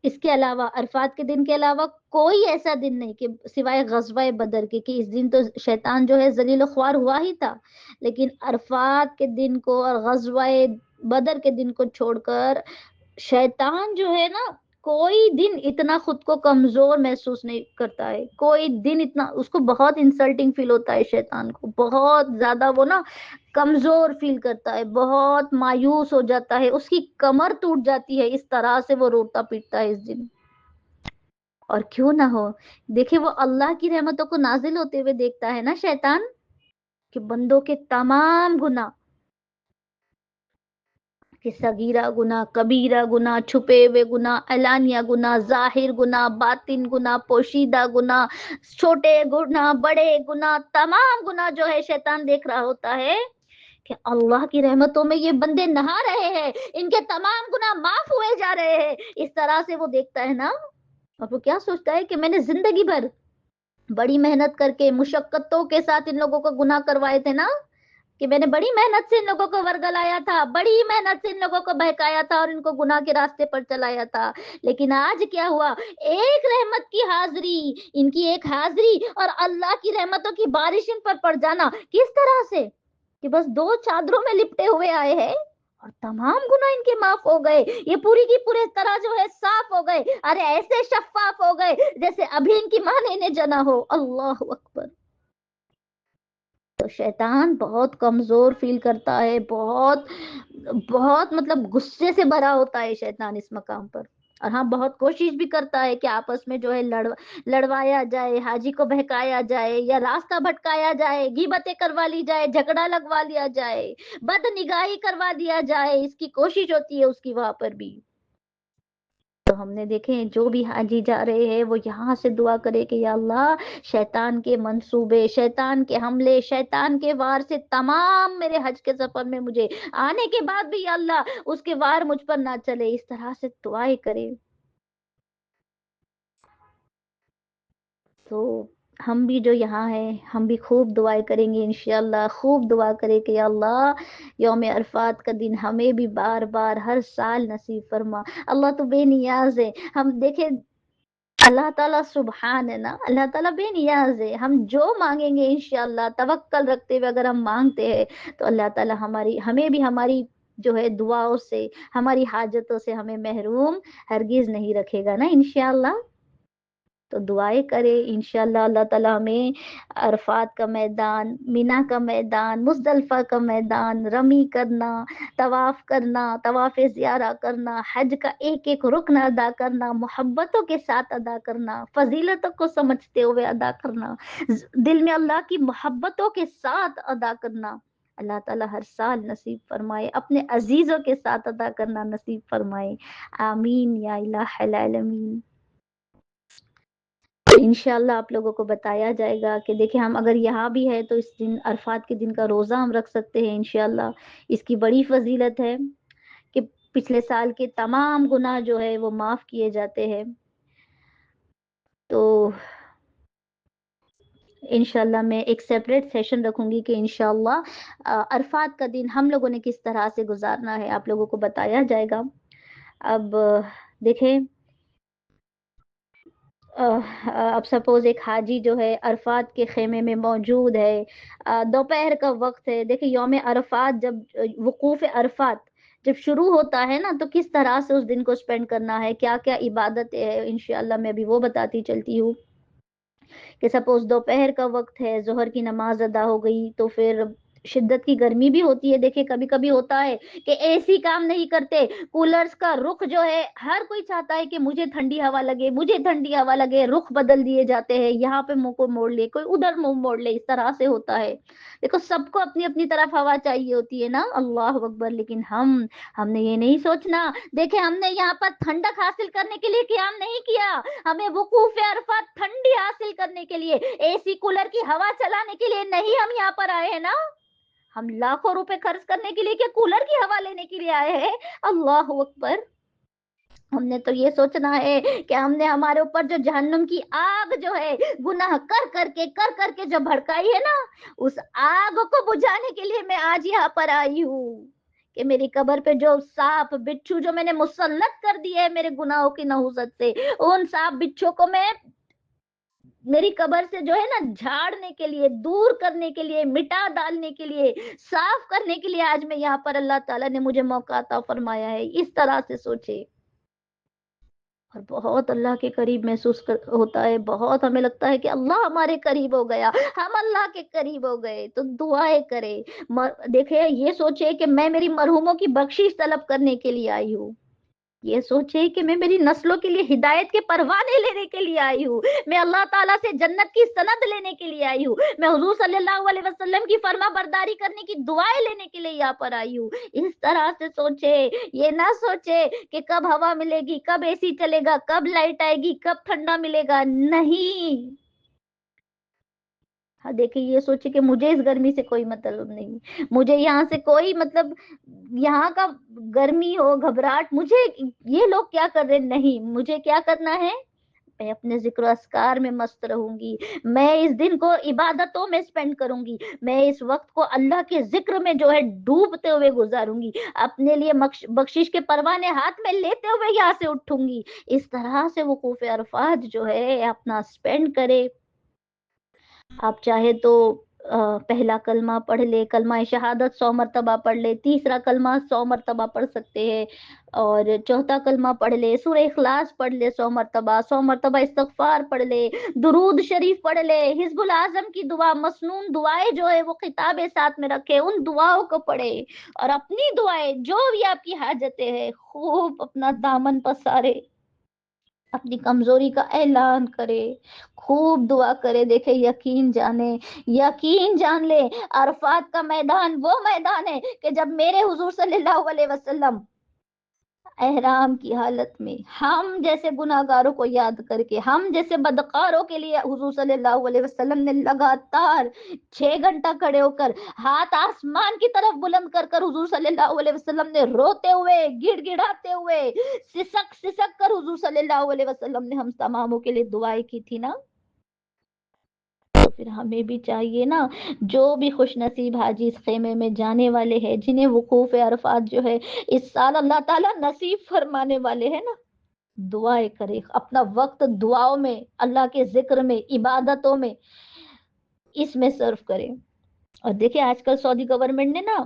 اس کے علاوہ، عرفات کے دن کے علاوہ کوئی ایسا دن نہیں کہ سوائے غزوہ بدر کے، کہ اس دن تو شیطان جو ہے ذلیل و خوار ہوا ہی تھا، لیکن عرفات کے دن کو اور غزوہ بدر کے دن کو چھوڑ کر شیطان جو ہے نا کوئی دن اتنا خود کو کمزور محسوس نہیں کرتا ہے. کوئی دن اتنا اس کو بہت انسلٹنگ فیل ہوتا ہے، شیطان کو بہت زیادہ وہ نا کمزور فیل کرتا ہے، بہت مایوس ہو جاتا ہے، اس کی کمر ٹوٹ جاتی ہے، اس طرح سے وہ روتا پیٹتا ہے اس دن. اور کیوں نہ ہو، دیکھیں وہ اللہ کی رحمتوں کو نازل ہوتے ہوئے دیکھتا ہے نا شیطان، کہ بندوں کے تمام گناہ، کہ صغیرہ گناہ، کبیرہ گناہ، چھپے ہوئے گناہ، اعلانیہ گناہ، ظاہر گناہ، باطن گناہ، پوشیدہ گناہ، چھوٹے گناہ، بڑے گناہ، تمام گناہ جو ہے شیطان دیکھ رہا ہوتا ہے کہ اللہ کی رحمتوں میں یہ بندے نہا رہے ہیں، ان کے تمام گناہ معاف ہوئے جا رہے ہیں. اس طرح سے وہ دیکھتا ہے نا. اور وہ کیا سوچتا ہے کہ میں نے زندگی بھر بڑی محنت کر کے مشقتوں کے ساتھ ان لوگوں کو گناہ کروائے تھے نا، کہ میں نے بڑی محنت سے ان لوگوں کو ورگلایا تھا، بڑی محنت سے ان لوگوں کو بہکایا تھا اور ان کو گناہ کے راستے پر چلایا تھا. لیکن آج کیا ہوا، ایک رحمت کی حاضری، ان کی ایک حاضری اور اللہ کی رحمتوں کی بارش ان پر پڑ جانا. کس طرح سے کہ بس دو چادروں میں لپٹے ہوئے آئے ہیں اور تمام گناہ ان کے معاف ہو گئے. یہ پوری کی پوری طرح جو ہے صاف ہو گئے. ارے ایسے شفاف ہو گئے جیسے ابھی ان کی ماں نے انہیں جنا ہو. اللہ اکبر. تو شیطان بہت کمزور فیل کرتا ہے، بہت بہت مطلب غصے سے بھرا ہوتا ہے شیطان اس مقام پر. اور ہاں بہت کوشش بھی کرتا ہے کہ آپس میں جو ہے لڑوایا جائے، حاجی کو بہکایا جائے یا راستہ بھٹکایا جائے، غیبتیں کروا لی جائے، جھگڑا لگوا لیا جائے، بد نگاہی کروا دیا جائے. اس کی کوشش ہوتی ہے اس کی وہاں پر بھی. تو ہم نے دیکھیں جو بھی حاجی جا رہے ہیں وہ یہاں سے دعا کرے کہ یا اللہ شیطان کے منصوبے، شیطان کے حملے، شیطان کے وار سے تمام میرے حج کے سفر میں مجھے آنے کے بعد بھی یا اللہ اس کے وار مجھ پر نہ چلے. اس طرح سے دعائیں کرے. تو ہم بھی جو یہاں ہیں ہم بھی خوب دعائیں کریں گے انشاءاللہ. خوب دعا کرے کہ یا اللہ یوم عرفات کا دن ہمیں بھی بار بار ہر سال نصیب فرما. اللہ تو بے نیاز ہے. ہم دیکھیں اللہ تعالیٰ سبحان ہے نا، اللہ تعالیٰ بے نیاز ہے. ہم جو مانگیں گے انشاءاللہ توکل رکھتے ہوئے اگر ہم مانگتے ہیں تو اللہ تعالیٰ ہمیں بھی ہماری جو ہے دعاؤں سے، ہماری حاجتوں سے ہمیں محروم ہرگز نہیں رکھے گا نا انشاءاللہ. تو دعائیں کرے انشاءاللہ اللہ تعالیٰ ہمیں عرفات کا میدان، مینا کا میدان، مزدلفہ کا میدان، رمی کرنا، طواف کرنا، طواف زیارہ کرنا، حج کا ایک ایک رکن ادا کرنا، محبتوں کے ساتھ ادا کرنا، فضیلتوں کو سمجھتے ہوئے ادا کرنا، دل میں اللہ کی محبتوں کے ساتھ ادا کرنا. اللہ تعالیٰ ہر سال نصیب فرمائے. اپنے عزیزوں کے ساتھ ادا کرنا نصیب فرمائے. آمین یا الہ العالمین. انشاءاللہ آپ لوگوں کو بتایا جائے گا کہ دیکھیں ہم اگر یہاں بھی ہے تو اس دن عرفات کے دن کا روزہ ہم رکھ سکتے ہیں انشاءاللہ. اس کی بڑی فضیلت ہے کہ پچھلے سال کے تمام گناہ جو ہے وہ معاف کیے جاتے ہیں. تو انشاءاللہ میں ایک سیپریٹ سیشن رکھوں گی کہ انشاءاللہ عرفات کا دن ہم لوگوں نے کس طرح سے گزارنا ہے آپ لوگوں کو بتایا جائے گا. اب دیکھیں اب سپوز ایک حاجی جو ہے عرفات کے خیمے میں موجود ہے، دوپہر کا وقت ہے. دیکھیں یوم عرفات جب وقوف عرفات جب شروع ہوتا ہے نا تو کس طرح سے اس دن کو سپینڈ کرنا ہے، کیا کیا عبادت ہے انشاءاللہ میں ابھی وہ بتاتی چلتی ہوں. کہ سپوز دوپہر کا وقت ہے، ظہر کی نماز ادا ہو گئی تو پھر شدت کی گرمی بھی ہوتی ہے، دیکھیں کبھی کبھی ہوتا ہے کہ اے سی کام نہیں کرتے، کولرز کا رخ جو ہے ہر کوئی چاہتا ہے کہ مجھے ٹھنڈی ہوا لگے، مجھے ٹھنڈی ہوا لگے، رخ بدل دیے جاتے ہیں، یہاں پہ منہ کو موڑ لے، کوئی ادھر منہ موڑ لے، اس طرح سے ہوتا ہے۔ دیکھو سب کو اپنی اپنی طرف ہوا چاہیے ہوتی ہے نا، اللہ اکبر، لیکن ہم نے یہ نہیں سوچنا۔ دیکھیں ہم نے یہاں پر ٹھنڈک حاصل کرنے کے لیے قیام نہیں کیا، ہمیں وقوف عرفات ٹھنڈی حاصل کرنے کے لیے، اے سی کولر کی ہوا چلانے کے لیے نہیں ہم یہاں پر آئے ہیں نا، ہم لاکھوں روپے خرچ کرنے کے لیے کہ کولر کی ہوا لینے کے لیے آئے ہیں، اللہ اکبر۔ ہم نے تو یہ سوچنا ہے کہ ہم نے ہمارے اوپر جو جہنم کی آگ جو ہے گناہ کر کے جو بھڑکائی ہے نا، اس آگ کو بجھانے کے لیے میں آج یہاں پر آئی ہوں، کہ میری قبر پہ جو سانپ بچھو جو میں نے مسلط کر دیے ہے میرے گناہوں کی نحوست سے، ان سانپ بچھو کو میں میری قبر سے جو ہے نا جھاڑنے کے لیے، دور کرنے کے لیے، مٹا ڈالنے کے لیے، صاف کرنے کے لیے آج میں یہاں پر اللہ تعالیٰ نے مجھے موقع عطا فرمایا ہے، اس طرح سے سوچے۔ اور بہت اللہ کے قریب محسوس ہوتا ہے، بہت ہمیں لگتا ہے کہ اللہ ہمارے قریب ہو گیا، ہم اللہ کے قریب ہو گئے، تو دعائیں کرے۔ دیکھیں یہ سوچے کہ میں میری مرحوموں کی بخشش طلب کرنے کے لیے آئی ہوں، یہ سوچے کہ میں میری نسلوں کے لیے ہدایت کے پروانے لینے کے لیے آئی ہوں، میں اللہ تعالیٰ سے جنت کی سند لینے کے لیے آئی ہوں، میں حضور صلی اللہ علیہ وسلم کی فرما برداری کرنے کی دعائیں لینے کے لیے یہاں پر آئی ہوں۔ اس طرح سے سوچے، یہ نہ سوچے کہ کب ہوا ملے گی، کب اے سی چلے گا، کب لائٹ آئے گی، کب ٹھنڈا ملے گا، نہیں۔ ہاں دیکھیں یہ سوچے کہ مجھے اس گرمی سے کوئی مطلب نہیں، مجھے یہاں سے کوئی مطلب، یہاں کا گرمی ہو، گھبراہٹ، مجھے یہ لوگ کیا کر رہے، نہیں، مجھے کیا کرنا ہے، میں اپنے ذکر و اذکار میں مست رہوں گی، میں اس دن کو عبادتوں میں سپینڈ کروں گی، میں اس وقت کو اللہ کے ذکر میں جو ہے ڈوبتے ہوئے گزاروں گی، اپنے لیے بخشش کے پروانے ہاتھ میں لیتے ہوئے یہاں سے اٹھوں گی۔ اس طرح سے وقوف عرفات جو ہے اپنا سپینڈ کرے۔ آپ چاہے تو پہلا کلمہ پڑھ لے، کلمہ شہادت 100 مرتبہ پڑھ لے، تیسرا کلمہ 100 مرتبہ پڑھ سکتے ہیں، اور چوتھا کلمہ پڑھ لے، سورہ اخلاص پڑھ لے 100 مرتبہ، 100 مرتبہ استغفار پڑھ لے، درود شریف پڑھ لے، حزب العظم کی دعا، مسنون دعائیں جو ہے وہ کتابیں ساتھ میں رکھے، ان دعاؤں کو پڑھے، اور اپنی دعائیں جو بھی آپ کی حاجتیں ہیں خوب اپنا دامن پسارے، اپنی کمزوری کا اعلان کرے، خوب دعا کرے۔ دیکھے یقین جان لے، عرفات کا میدان وہ میدان ہے کہ جب میرے حضور صلی اللہ علیہ وسلم احرام کی حالت میں ہم جیسے گناہگاروں کو یاد کر کے، ہم جیسے بدکاروں کے لیے حضور صلی اللہ علیہ وسلم نے لگاتار 6 گھنٹہ کھڑے ہو کر ہاتھ آسمان کی طرف بلند کر کر حضور صلی اللہ علیہ وسلم نے روتے ہوئے، گڑ گڑاتے ہوئے، سسک کر حضور صلی اللہ علیہ وسلم نے ہم تماموں کے لیے دعائیں کی تھی نا، تو پھر ہمیں بھی چاہیے نا، جو بھی خوش نصیب حاجی اس خیمے میں جانے والے ہیں، جنہیں وقوف عرفات جو ہے اس سال اللہ تعالیٰ نصیب فرمانے والے ہیں نا، دعائیں کرے، اپنا وقت دعاؤں میں، اللہ کے ذکر میں، عبادتوں میں، اس میں صرف کرے۔ اور دیکھیں آج کل سعودی گورنمنٹ نے نا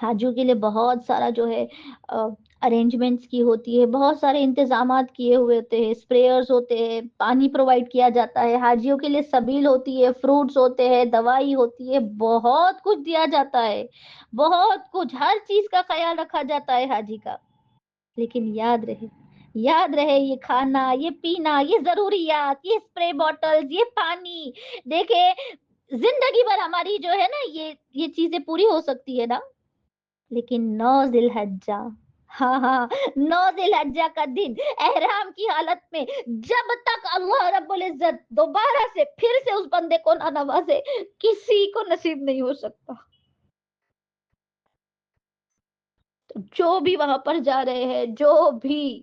حاجیوں کے لیے بہت سارا جو ہے ارینجمنٹس کی ہوتی ہے، بہت سارے انتظامات کیے ہوئے ہوتے ہیں، اسپریئرز ہوتے ہیں، پانی پرووائڈ کیا جاتا ہے، حاجیوں کے لیے سبیل ہوتی ہے، فروٹس ہوتے ہیں، دوائی ہوتی ہے، بہت کچھ دیا جاتا ہے، بہت کچھ، ہر چیز کا خیال رکھا جاتا ہے حاجی کا۔ لیکن یاد رہے یہ کھانا، یہ پینا، یہ ضروریات، یہ اسپرے باٹلز، یہ پانی، دیکھے زندگی بھر ہماری جو ہے نا یہ چیزیں پوری ہو سکتی ہے نا، لیکن 9 ذی الحجہ، ہاں 9 ذی الحجہ کا دن احرام کی حالت میں جب تک اللہ رب العزت دوبارہ سے پھر سے اس بندے کو نہ نوازے، کسی کو نصیب نہیں ہو سکتا۔ جو بھی وہاں پر جا رہے ہیں، جو بھی،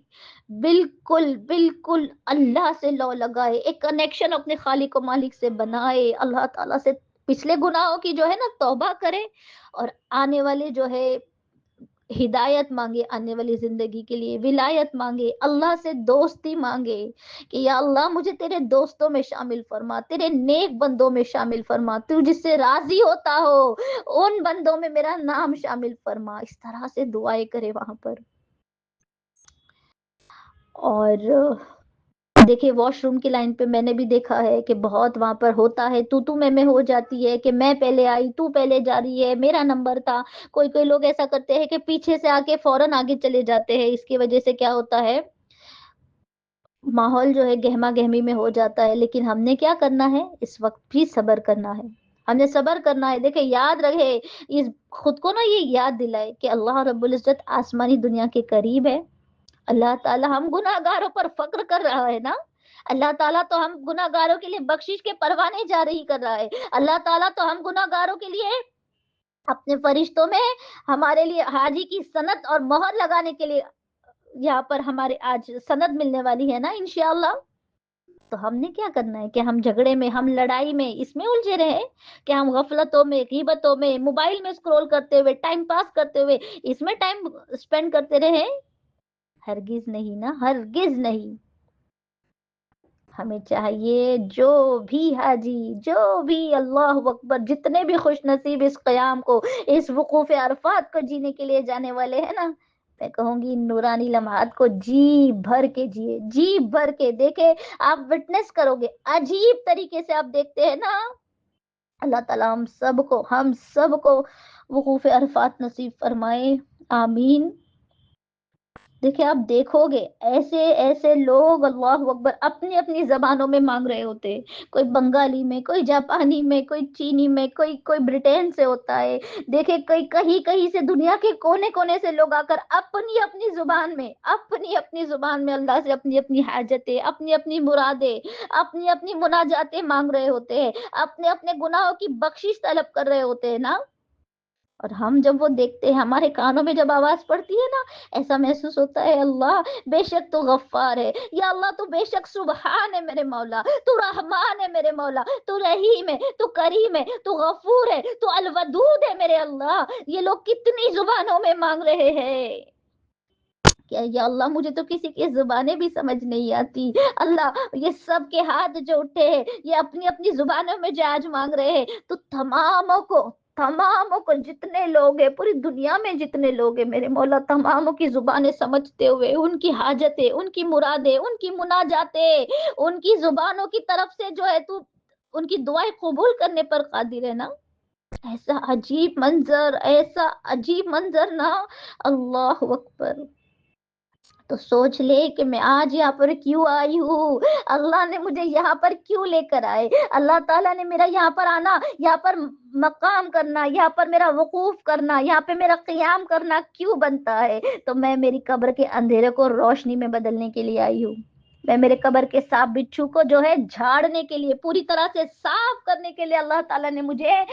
بالکل اللہ سے لو لگائے، ایک کنیکشن اپنے خالق و مالک سے بنائے، اللہ تعالیٰ سے پچھلے گناہوں کی جو ہے نا توبہ کرے، اور آنے والے جو ہے ہدایت مانگے، آنے والی زندگی کے لیے ولایت مانگے، اللہ سے دوستی مانگے کہ یا اللہ مجھے تیرے دوستوں میں شامل فرما، تیرے نیک بندوں میں شامل فرما، تو جس سے راضی ہوتا ہو ان بندوں میں میرا نام شامل فرما، اس طرح سے دعائیں کرے وہاں پر۔ اور دیکھیے واش روم کی لائن پہ میں نے بھی دیکھا ہے کہ بہت وہاں پر ہوتا ہے، تو میں ہو جاتی ہے کہ میں پہلے آئی، تو پہلے جا رہی ہے، میرا نمبر تھا۔ کوئی کوئی لوگ ایسا کرتے ہیں کہ پیچھے سے آ کے فوراً آگے چلے جاتے ہیں، اس کی وجہ سے کیا ہوتا ہے، ماحول جو ہے گہما گہمی میں ہو جاتا ہے۔ لیکن ہم نے کیا کرنا ہے، اس وقت بھی صبر کرنا ہے، ہم نے صبر کرنا ہے۔ دیکھیں یاد رہے، اس خود کو نا یہ یاد دلائے کہ اللہ رب العزت آسمانی دنیا کے قریب ہے۔ اللہ تعالیٰ ہم گناہ گاروں پر فخر کر رہا ہے نا، اللہ تعالیٰ تو ہم گناہ گاروں کے لیے بخشش کے پروانے جاری کر رہا ہے۔ اللہ تعالیٰ تو ہم گناہ گاروں کے لیے اپنے فرشتوں میں ہمارے لیے حاجی کی سند اور مہر لگانے کے لیے یہاں پر ہمارے آج سند ملنے والی ہے نا انشاءاللہ۔ تو ہم نے کیا کرنا ہے کہ ہم جھگڑے میں، ہم لڑائی میں اس میں الجھے رہے کہ ہم غفلتوں میں، غیبتوں میں، موبائل میں اسکرول کرتے ہوئے، ٹائم پاس کرتے ہوئے اس میں ٹائم سپینڈ کرتے رہے؟ ہرگز نہیں نا، ہرگز نہیں۔ ہمیں چاہیے جو بھی حاجی، جو بھی اللہ اکبر، جتنے بھی خوش نصیب اس قیام کو، اس وقوف عرفات کو جینے کے لیے جانے والے ہیں نا، میں کہوں گی ان نورانی لمحات کو جی بھر کے جیے، جی بھر کے دیکھے، آپ وٹنس کرو گے، عجیب طریقے سے آپ دیکھتے ہیں نا۔ اللہ تعالیٰ ہم سب کو وقوف عرفات نصیب فرمائے، آمین۔ دیکھیں آپ دیکھو گے ایسے ایسے لوگ اللہ اکبر اپنی اپنی زبانوں میں مانگ رہے ہوتے ہیں، کوئی بنگالی میں، کوئی جاپانی میں، کوئی چینی میں، کوئی برٹین سے ہوتا ہے۔ دیکھیں کئی کہیں کہیں سے دنیا کے کونے کونے سے لوگ آ کر اپنی اپنی زبان میں اللہ سے اپنی اپنی حاجتیں، اپنی اپنی مرادیں، اپنی اپنی مناجاتیں مانگ رہے ہوتے ہیں، اپنے اپنے گناہوں کی بخشش طلب کر رہے ہوتے ہیں نا۔ اور ہم جب وہ دیکھتے ہیں، ہمارے کانوں میں جب آواز پڑتی ہے نا، ایسا محسوس ہوتا ہے اللہ بے شک تو غفار ہے، یا اللہ تو بے شک سبحان ہے میرے مولا، تو رحمان ہے میرے مولا، تو رحیم ہے، تو کریم ہے، تو غفور ہے، تو الودود ہے میرے اللہ۔ یہ لوگ کتنی زبانوں میں مانگ رہے ہیں کیا، یا اللہ مجھے تو کسی کی زبانیں بھی سمجھ نہیں آتی اللہ، یہ سب کے ہاتھ جو اٹھے ہیں، یہ اپنی اپنی زبانوں میں جو آج مانگ رہے ہیں، تو تماموں کو جتنے لوگ ہیں پوری دنیا میں، جتنے لوگ ہیں میرے مولا، تماموں کی زبانیں سمجھتے ہوئے، ان کی حاجتیں، ان کی مرادیں، ان کی مناجاتیں، ان کی زبانوں کی طرف سے جو ہے تو ان کی دعائیں قبول کرنے پر قادر ہے نا۔ ایسا عجیب منظر نا، اللہ اکبر۔ تو سوچ لے کہ میں آج یہاں پر کیوں آئی ہوں، اللہ نے مجھے یہاں پر کیوں لے کر آئے، اللہ تعالیٰ نے میرا یہاں پر آنا، یہاں پر مقام کرنا، یہاں پر میرا وقوف کرنا، یہاں پہ میرا قیام کرنا کیوں بنتا ہے؟ تو میں میری قبر کے اندھیرے کو روشنی میں بدلنے کے لیے آئی ہوں، میں میرے قبر کے سانپ بچھو کو جو ہے جھاڑنے کے لیے، پوری طرح سے صاف کرنے کے لیے اللہ تعالیٰ نے مجھے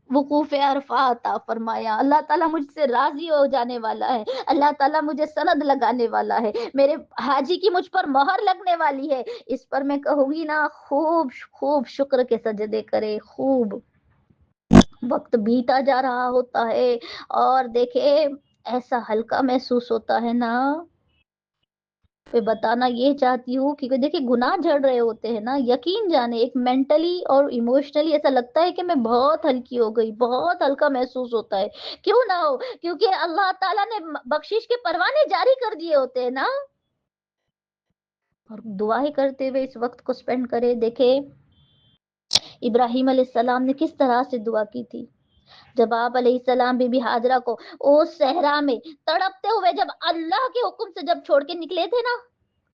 وقوف عرفات عطا فرمایا۔ اللہ تعالیٰ مجھ سے راضی ہو جانے والا ہے، اللہ تعالیٰ مجھے سند لگانے والا ہے، میرے حاجی کی مجھ پر مہر لگنے والی ہے۔ اس پر میں کہوں گی نا، خوب خوب شکر کے سجدے کرے، خوب۔ وقت بیتا جا رہا ہوتا ہے اور دیکھے ایسا ہلکا محسوس ہوتا ہے نا، میں بتانا یہ چاہتی ہوں کہ دیکھیں گناہ جھڑ رہے ہوتے ہیں نا، یقین جانے ایک مینٹلی اور ایموشنلی ایسا لگتا ہے کہ میں بہت ہلکی ہو گئی، بہت ہلکا محسوس ہوتا ہے۔ کیوں نہ ہو، کیونکہ اللہ تعالیٰ نے بخشش کے پروانے جاری کر دیے ہوتے ہیں نا، اور دعائیں کرتے ہوئے اس وقت کو سپینڈ کرے۔ دیکھے ابراہیم علیہ السلام نے کس طرح سے دعا کی تھی، جب آپ علیہ السلام بی بی ہاجرہ کو اس صحرا میں تڑپتے ہوئے جب اللہ کے حکم سے جب چھوڑ کے نکلے تھے نا،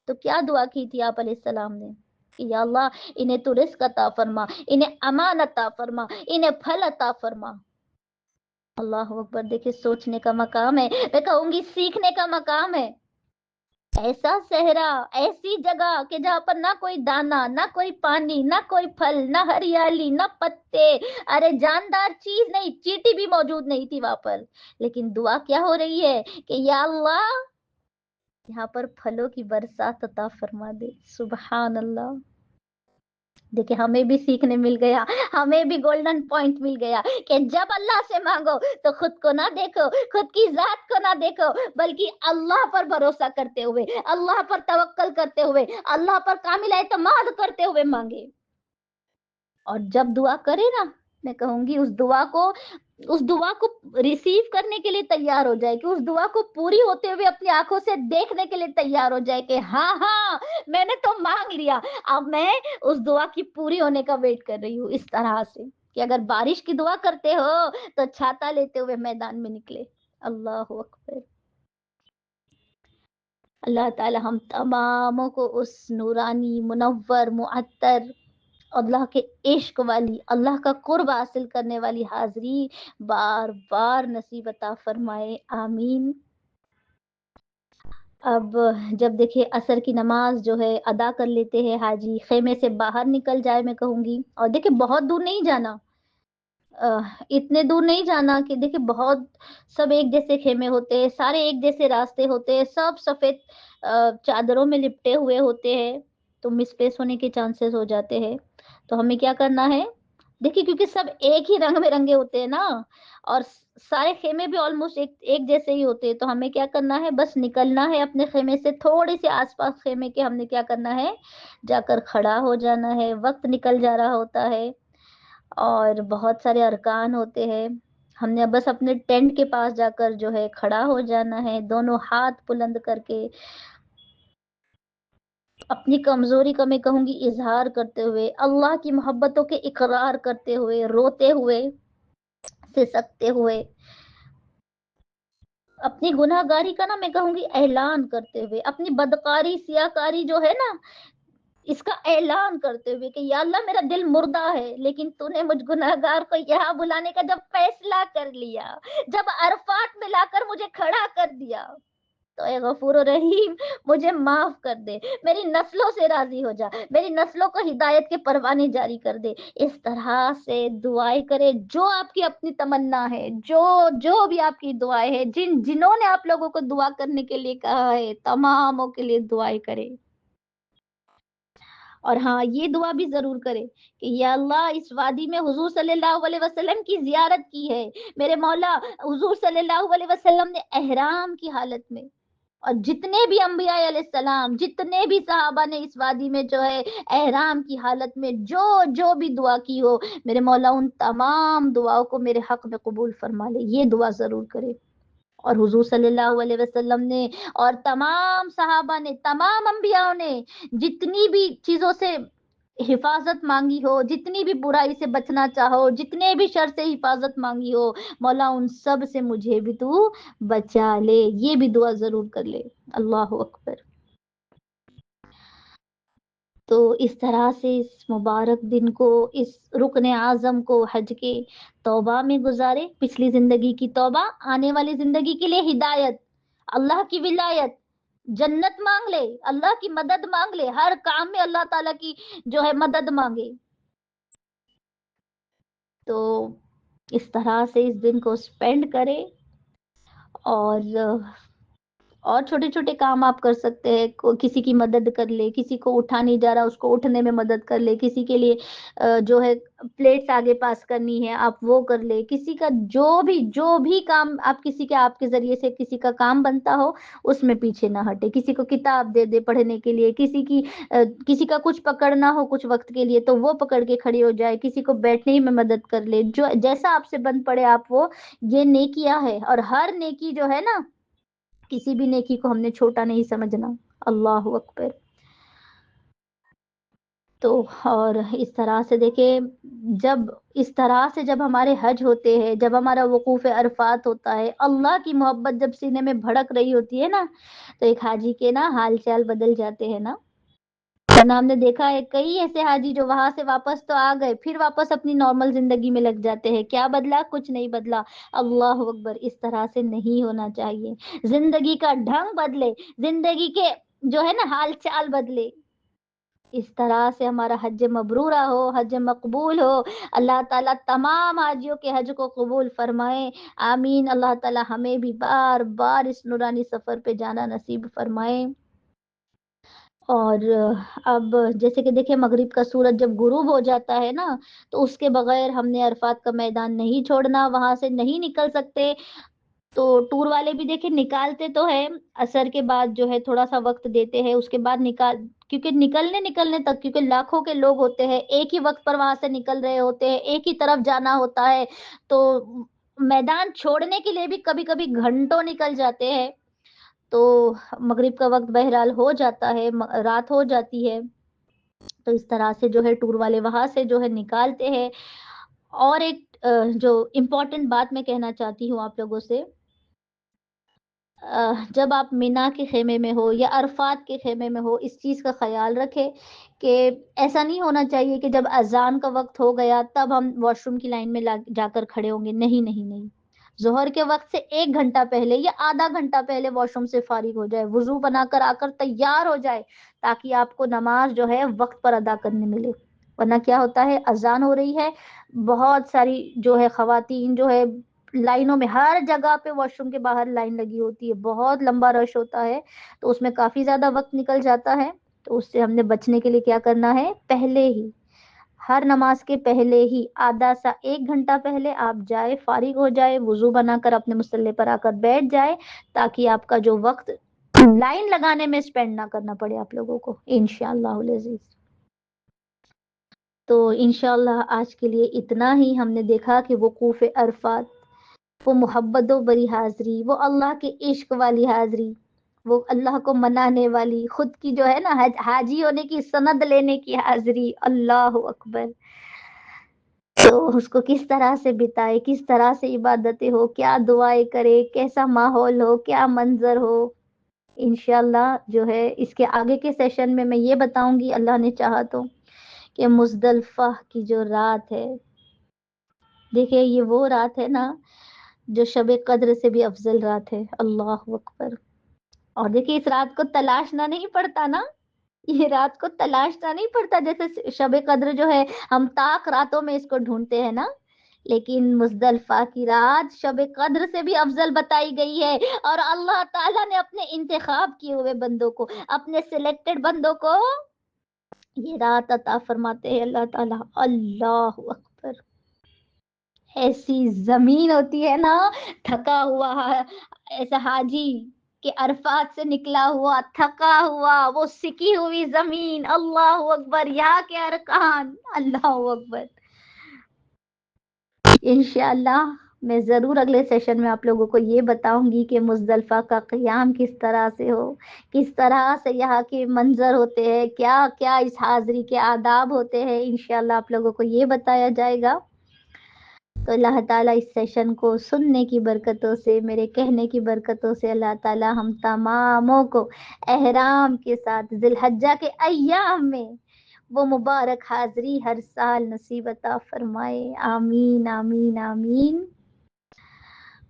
تو کیا دعا کی تھی آپ علیہ السلام نے کہ یا اللہ انہیں تو رزق عطا فرما، انہیں امان عطا فرما، انہیں پھل عطا فرما۔ اللہ اکبر۔ دیکھیں سوچنے کا مقام ہے، میں کہوں گی سیکھنے کا مقام ہے۔ ایسا صحرا، ایسی جگہ کہ جہاں پر نہ کوئی دانا، نہ کوئی پانی، نہ کوئی پھل، نہ ہریالی، نہ پتے، ارے جاندار چیز نہیں، چیٹی بھی موجود نہیں تھی وہاں پر، لیکن دعا کیا ہو رہی ہے کہ یا اللہ یہاں پر پھلوں کی برسات عطا فرما دے۔ سبحان اللہ۔ دیکھیں ہمیں بھی سیکھنے مل گیا، ہمیں بھی گولڈن پوائنٹ مل گیا کہ جب اللہ سے مانگو تو خود کو نہ دیکھو، خود کی ذات کو نہ دیکھو، بلکہ اللہ پر بھروسہ کرتے ہوئے، اللہ پر توکل کرتے ہوئے، اللہ پر کامل اعتماد کرتے ہوئے مانگے۔ اور جب دعا کرے نا میں کہوں گی اس دعا کو ریسیو کرنے کے لیے تیار ہو جائے، کہ اس دعا کو پوری ہوتے ہوئے اپنی آنکھوں سے دیکھنے کے لیے تیار ہو جائے کہ ہاں ہاں میں نے تو مانگ لیا، اب میں اس دعا کی پوری ہونے کا ویٹ کر رہی ہوں۔ اس طرح سے کہ اگر بارش کی دعا کرتے ہو تو چھاتا لیتے ہوئے میدان میں نکلے۔ اللہ اکبر۔ اللہ تعالی ہم تماموں کو اس نورانی، منور، معطر، اللہ کے عشق والی، اللہ کا قرب حاصل کرنے والی حاضری بار بار نصیب عطا فرمائے، آمین۔ اب جب دیکھیں عصر کی نماز جو ہے ادا کر لیتے ہیں حاجی، خیمے سے باہر نکل جائے میں کہوں گی، اور دیکھیں بہت دور نہیں جانا، اتنے دور نہیں جانا کہ دیکھیں بہت سب ایک جیسے خیمے ہوتے ہیں، سارے ایک جیسے راستے ہوتے ہیں، سب سفید چادروں میں لپٹے ہوئے ہوتے ہیں، تو مس پلیس ہونے کے چانسز ہو جاتے ہیں۔ تو ہمیں کیا کرنا ہے، دیکھیے کیونکہ سب ایک ہی رنگ میں رنگے ہوتے ہیں نا، اور سارے خیمے بھی آلموسٹ ایک جیسے ہی ہوتے ہیں، تو ہمیں کیا کرنا ہے، بس نکلنا ہے اپنے خیمے سے تھوڑی سی آس پاس خیمے کے، ہم نے کیا کرنا ہے، جا کر کھڑا ہو جانا ہے، وقت نکل جا رہا ہوتا ہے اور بہت سارے ارکان ہوتے ہیں، ہم نے بس اپنے ٹینٹ کے پاس جا کر جو ہے کھڑا ہو جانا ہے، دونوں ہاتھ بلند کر کے اپنی کمزوری کا میں کہوں گی اظہار کرتے ہوئے، اللہ کی محبتوں کے اقرار کرتے ہوئے، روتے ہوئے، سسکتے ہوئے، اپنی گناہ گاری کا نا میں کہوں گی اعلان کرتے ہوئے، اپنی بدکاری سیاکاری جو ہے نا اس کا اعلان کرتے ہوئے کہ یا اللہ میرا دل مردہ ہے، لیکن تو نے مجھ گناہ گار کو یہاں بلانے کا جب فیصلہ کر لیا، جب عرفات میں لا کر مجھے کھڑا کر دیا، تو اے غفور و رحیم مجھے معاف کر دے، میری نسلوں سے راضی ہو جا، میری نسلوں کو ہدایت کے پروانے جاری کر دے۔ اس طرح سے دعائیں کرے، جو آپ کی اپنی تمنا ہے، جو بھی آپ کی دعائیں ہے، جنہوں نے آپ لوگوں کو دعا کرنے کے لیے کہا ہے، تماموں کے لیے دعائیں کرے۔ اور ہاں یہ دعا بھی ضرور کرے کہ یا اللہ اس وادی میں حضور صلی اللہ علیہ وسلم کی زیارت کی ہے، میرے مولا حضور صلی اللہ علیہ وسلم نے احرام کی حالت میں، اور جتنے بھی انبیاء علیہ السلام، جتنے بھی صحابہ نے اس وادی میں جو ہے احرام کی حالت میں جو بھی دعا کی ہو، میرے مولا ان تمام دعاؤں کو میرے حق میں قبول فرما لے، یہ دعا ضرور کرے۔ اور حضور صلی اللہ علیہ وسلم نے اور تمام صحابہ نے، تمام انبیاء نے جتنی بھی چیزوں سے حفاظت مانگی ہو، جتنی بھی برائی سے بچنا چاہو، جتنے بھی شر سے حفاظت مانگی ہو، مولا ان سب سے مجھے بھی تو بچا لے، یہ بھی دعا ضرور کر لے۔ اللہ اکبر۔ تو اس طرح سے اس مبارک دن کو، اس رکن اعظم کو حج کے توبہ میں گزارے، پچھلی زندگی کی توبہ، آنے والی زندگی کے لیے ہدایت، اللہ کی ولایت، جنت مانگ لے، اللہ کی مدد مانگ لے، ہر کام میں اللہ تعالیٰ کی جو ہے مدد مانگے۔ تو اس طرح سے اس دن کو سپینڈ کرے، اور اور چھوٹے چھوٹے کام آپ کر سکتے ہیں، کسی کی مدد کر لے، کسی کو اٹھا نہیں جا رہا اس کو اٹھنے میں مدد کر لے، کسی کے لیے جو ہے پلیٹس آگے پاس کرنی ہے آپ وہ کر لے، کسی کا جو بھی کام آپ کسی کے آپ کے ذریعے سے کسی کا کام بنتا ہو اس میں پیچھے نہ ہٹے، کسی کو کتاب دے دے پڑھنے کے لیے، کسی کا کچھ پکڑنا ہو کچھ وقت کے لیے تو وہ پکڑ کے کھڑی ہو جائے، کسی کو بیٹھنے ہی میں مدد کر لے، جو جیسا آپ سے بن پڑے آپ وہ، یہ نیکیاں ہے، اور ہر نیکی جو ہے نا، کسی بھی نیکی کو ہم نے چھوٹا نہیں سمجھنا۔ اللہ اکبر۔ تو اور اس طرح سے دیکھیں، جب ہمارے حج ہوتے ہیں، جب ہمارا وقوف عرفات ہوتا ہے، اللہ کی محبت جب سینے میں بھڑک رہی ہوتی ہے نا، تو ایک حاجی کے نا حال چال بدل جاتے ہیں نا، ورنہ ہم نے دیکھا ہے کئی ایسے حاجی جو وہاں سے واپس تو آ گئے، پھر واپس اپنی نارمل زندگی میں لگ جاتے ہیں، کیا بدلا؟ کچھ نہیں بدلا۔ اللہ اکبر، اس طرح سے نہیں ہونا چاہیے، زندگی کا ڈھنگ بدلے، زندگی کے جو ہے نا حال چال بدلے، اس طرح سے ہمارا حج مبرورہ ہو، حج مقبول ہو، اللہ تعالیٰ تمام حاجیوں کے حج کو قبول فرمائے، آمین۔ اللہ تعالیٰ ہمیں بھی بار بار اس نورانی سفر پہ جانا نصیب فرمائے۔ اور اب جیسے کہ دیکھیں مغرب کا سورج جب غروب ہو جاتا ہے نا، تو اس کے بغیر ہم نے عرفات کا میدان نہیں چھوڑنا، وہاں سے نہیں نکل سکتے، تو ٹور والے بھی دیکھیں نکالتے تو ہے، عصر کے بعد جو ہے تھوڑا سا وقت دیتے ہیں، اس کے بعد کیونکہ نکلنے تک، کیونکہ لاکھوں کے لوگ ہوتے ہیں، ایک ہی وقت پر وہاں سے نکل رہے ہوتے ہیں، ایک ہی طرف جانا ہوتا ہے، تو میدان چھوڑنے کے لیے بھی کبھی کبھی گھنٹوں نکل جاتے ہیں، تو مغرب کا وقت بہرحال ہو جاتا ہے، رات ہو جاتی ہے، تو اس طرح سے جو ہے ٹور والے وہاں سے جو ہے نکالتے ہیں۔ اور ایک جو امپورٹنٹ بات میں کہنا چاہتی ہوں آپ لوگوں سے، جب آپ مینا کے خیمے میں ہو یا عرفات کے خیمے میں ہو، اس چیز کا خیال رکھے کہ ایسا نہیں ہونا چاہیے کہ جب اذان کا وقت ہو گیا تب ہم واش روم کی لائن میں جا کر کھڑے ہوں گے، نہیں نہیں نہیں، ظہر کے وقت سے 1 گھنٹہ پہلے یا آدھا گھنٹہ پہلے واش روم سے فارغ ہو جائے، وضو بنا کر آ کر تیار ہو جائے، تاکہ آپ کو نماز جو ہے وقت پر ادا کرنے ملے۔ ورنہ کیا ہوتا ہے، اذان ہو رہی ہے، بہت ساری جو ہے خواتین جو ہے لائنوں میں، ہر جگہ پہ واش روم کے باہر لائن لگی ہوتی ہے، بہت لمبا رش ہوتا ہے، تو اس میں کافی زیادہ وقت نکل جاتا ہے، تو اس سے ہم نے بچنے کے لیے کیا کرنا ہے، پہلے ہی، ہر نماز کے پہلے ہی آدھا سا 1 گھنٹہ پہلے آپ جائے، فارغ ہو جائے، وضو بنا کر اپنے مصلے پر آ کر بیٹھ جائے، تاکہ آپ کا جو وقت لائن لگانے میں اسپینڈ نہ کرنا پڑے آپ لوگوں کو، انشاءاللہ العزیز۔ تو انشاءاللہ آج کے لیے اتنا ہی، ہم نے دیکھا کہ وقوف عرفات، وہ محبت و بری حاضری، وہ اللہ کے عشق والی حاضری، وہ اللہ کو منانے والی، خود کی جو ہے نا حاجی ہونے کی سند لینے کی حاضری، اللہ اکبر، تو اس کو کس طرح سے بتائے، کس طرح سے عبادتیں ہو، کیا دعائیں کرے، کیسا ماحول ہو، کیا منظر ہو، انشاءاللہ جو ہے اس کے آگے کے سیشن میں یہ بتاؤں گی، اللہ نے چاہا تو، کہ مزدلفہ کی جو رات ہے، دیکھیں یہ وہ رات ہے نا جو شب قدر سے بھی افضل رات ہے، اللہ اکبر، اور دیکھیں اس رات کو تلاشنا نہیں پڑتا نا، یہ رات کو تلاشنا نہیں پڑتا، جیسے شب قدر جو ہے ہم طاق راتوں میں اس کو ڈھونڈتے ہیں نا، لیکن مزدلفہ کی رات شب قدر سے بھی افضل بتائی گئی ہے، اور اللہ تعالیٰ نے اپنے انتخاب کیے ہوئے بندوں کو، اپنے سلیکٹڈ بندوں کو یہ رات عطا فرماتے ہیں اللہ تعالیٰ، اللہ اکبر، ایسی زمین ہوتی ہے نا، تھکا ہوا ایسا حاجی کہ عرفات سے نکلا ہوا تھکا ہوا، وہ سکی ہوئی زمین، اللہ اکبر، یہاں کے ارکان، اللہ اکبر، انشاءاللہ میں ضرور اگلے سیشن میں آپ لوگوں کو یہ بتاؤں گی کہ مزدلفہ کا قیام کس طرح سے ہو، کس طرح سے یہاں کے منظر ہوتے ہیں، کیا کیا اس حاضری کے آداب ہوتے ہیں، انشاءاللہ آپ لوگوں کو یہ بتایا جائے گا۔ تو اللہ تعالیٰ اس سیشن کو سننے کی برکتوں سے، میرے کہنے کی برکتوں سے، اللہ تعالیٰ ہم تماموں کو احرام کے ساتھ ذی الحجہ کے ایام میں وہ مبارک حاضری ہر سال نصیب عطا فرمائے، آمین آمین آمین۔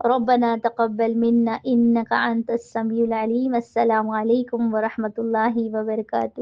ربنا تقبل منا انك انت السميع العليم، السلام علیکم ورحمۃ اللہ وبرکاتہ۔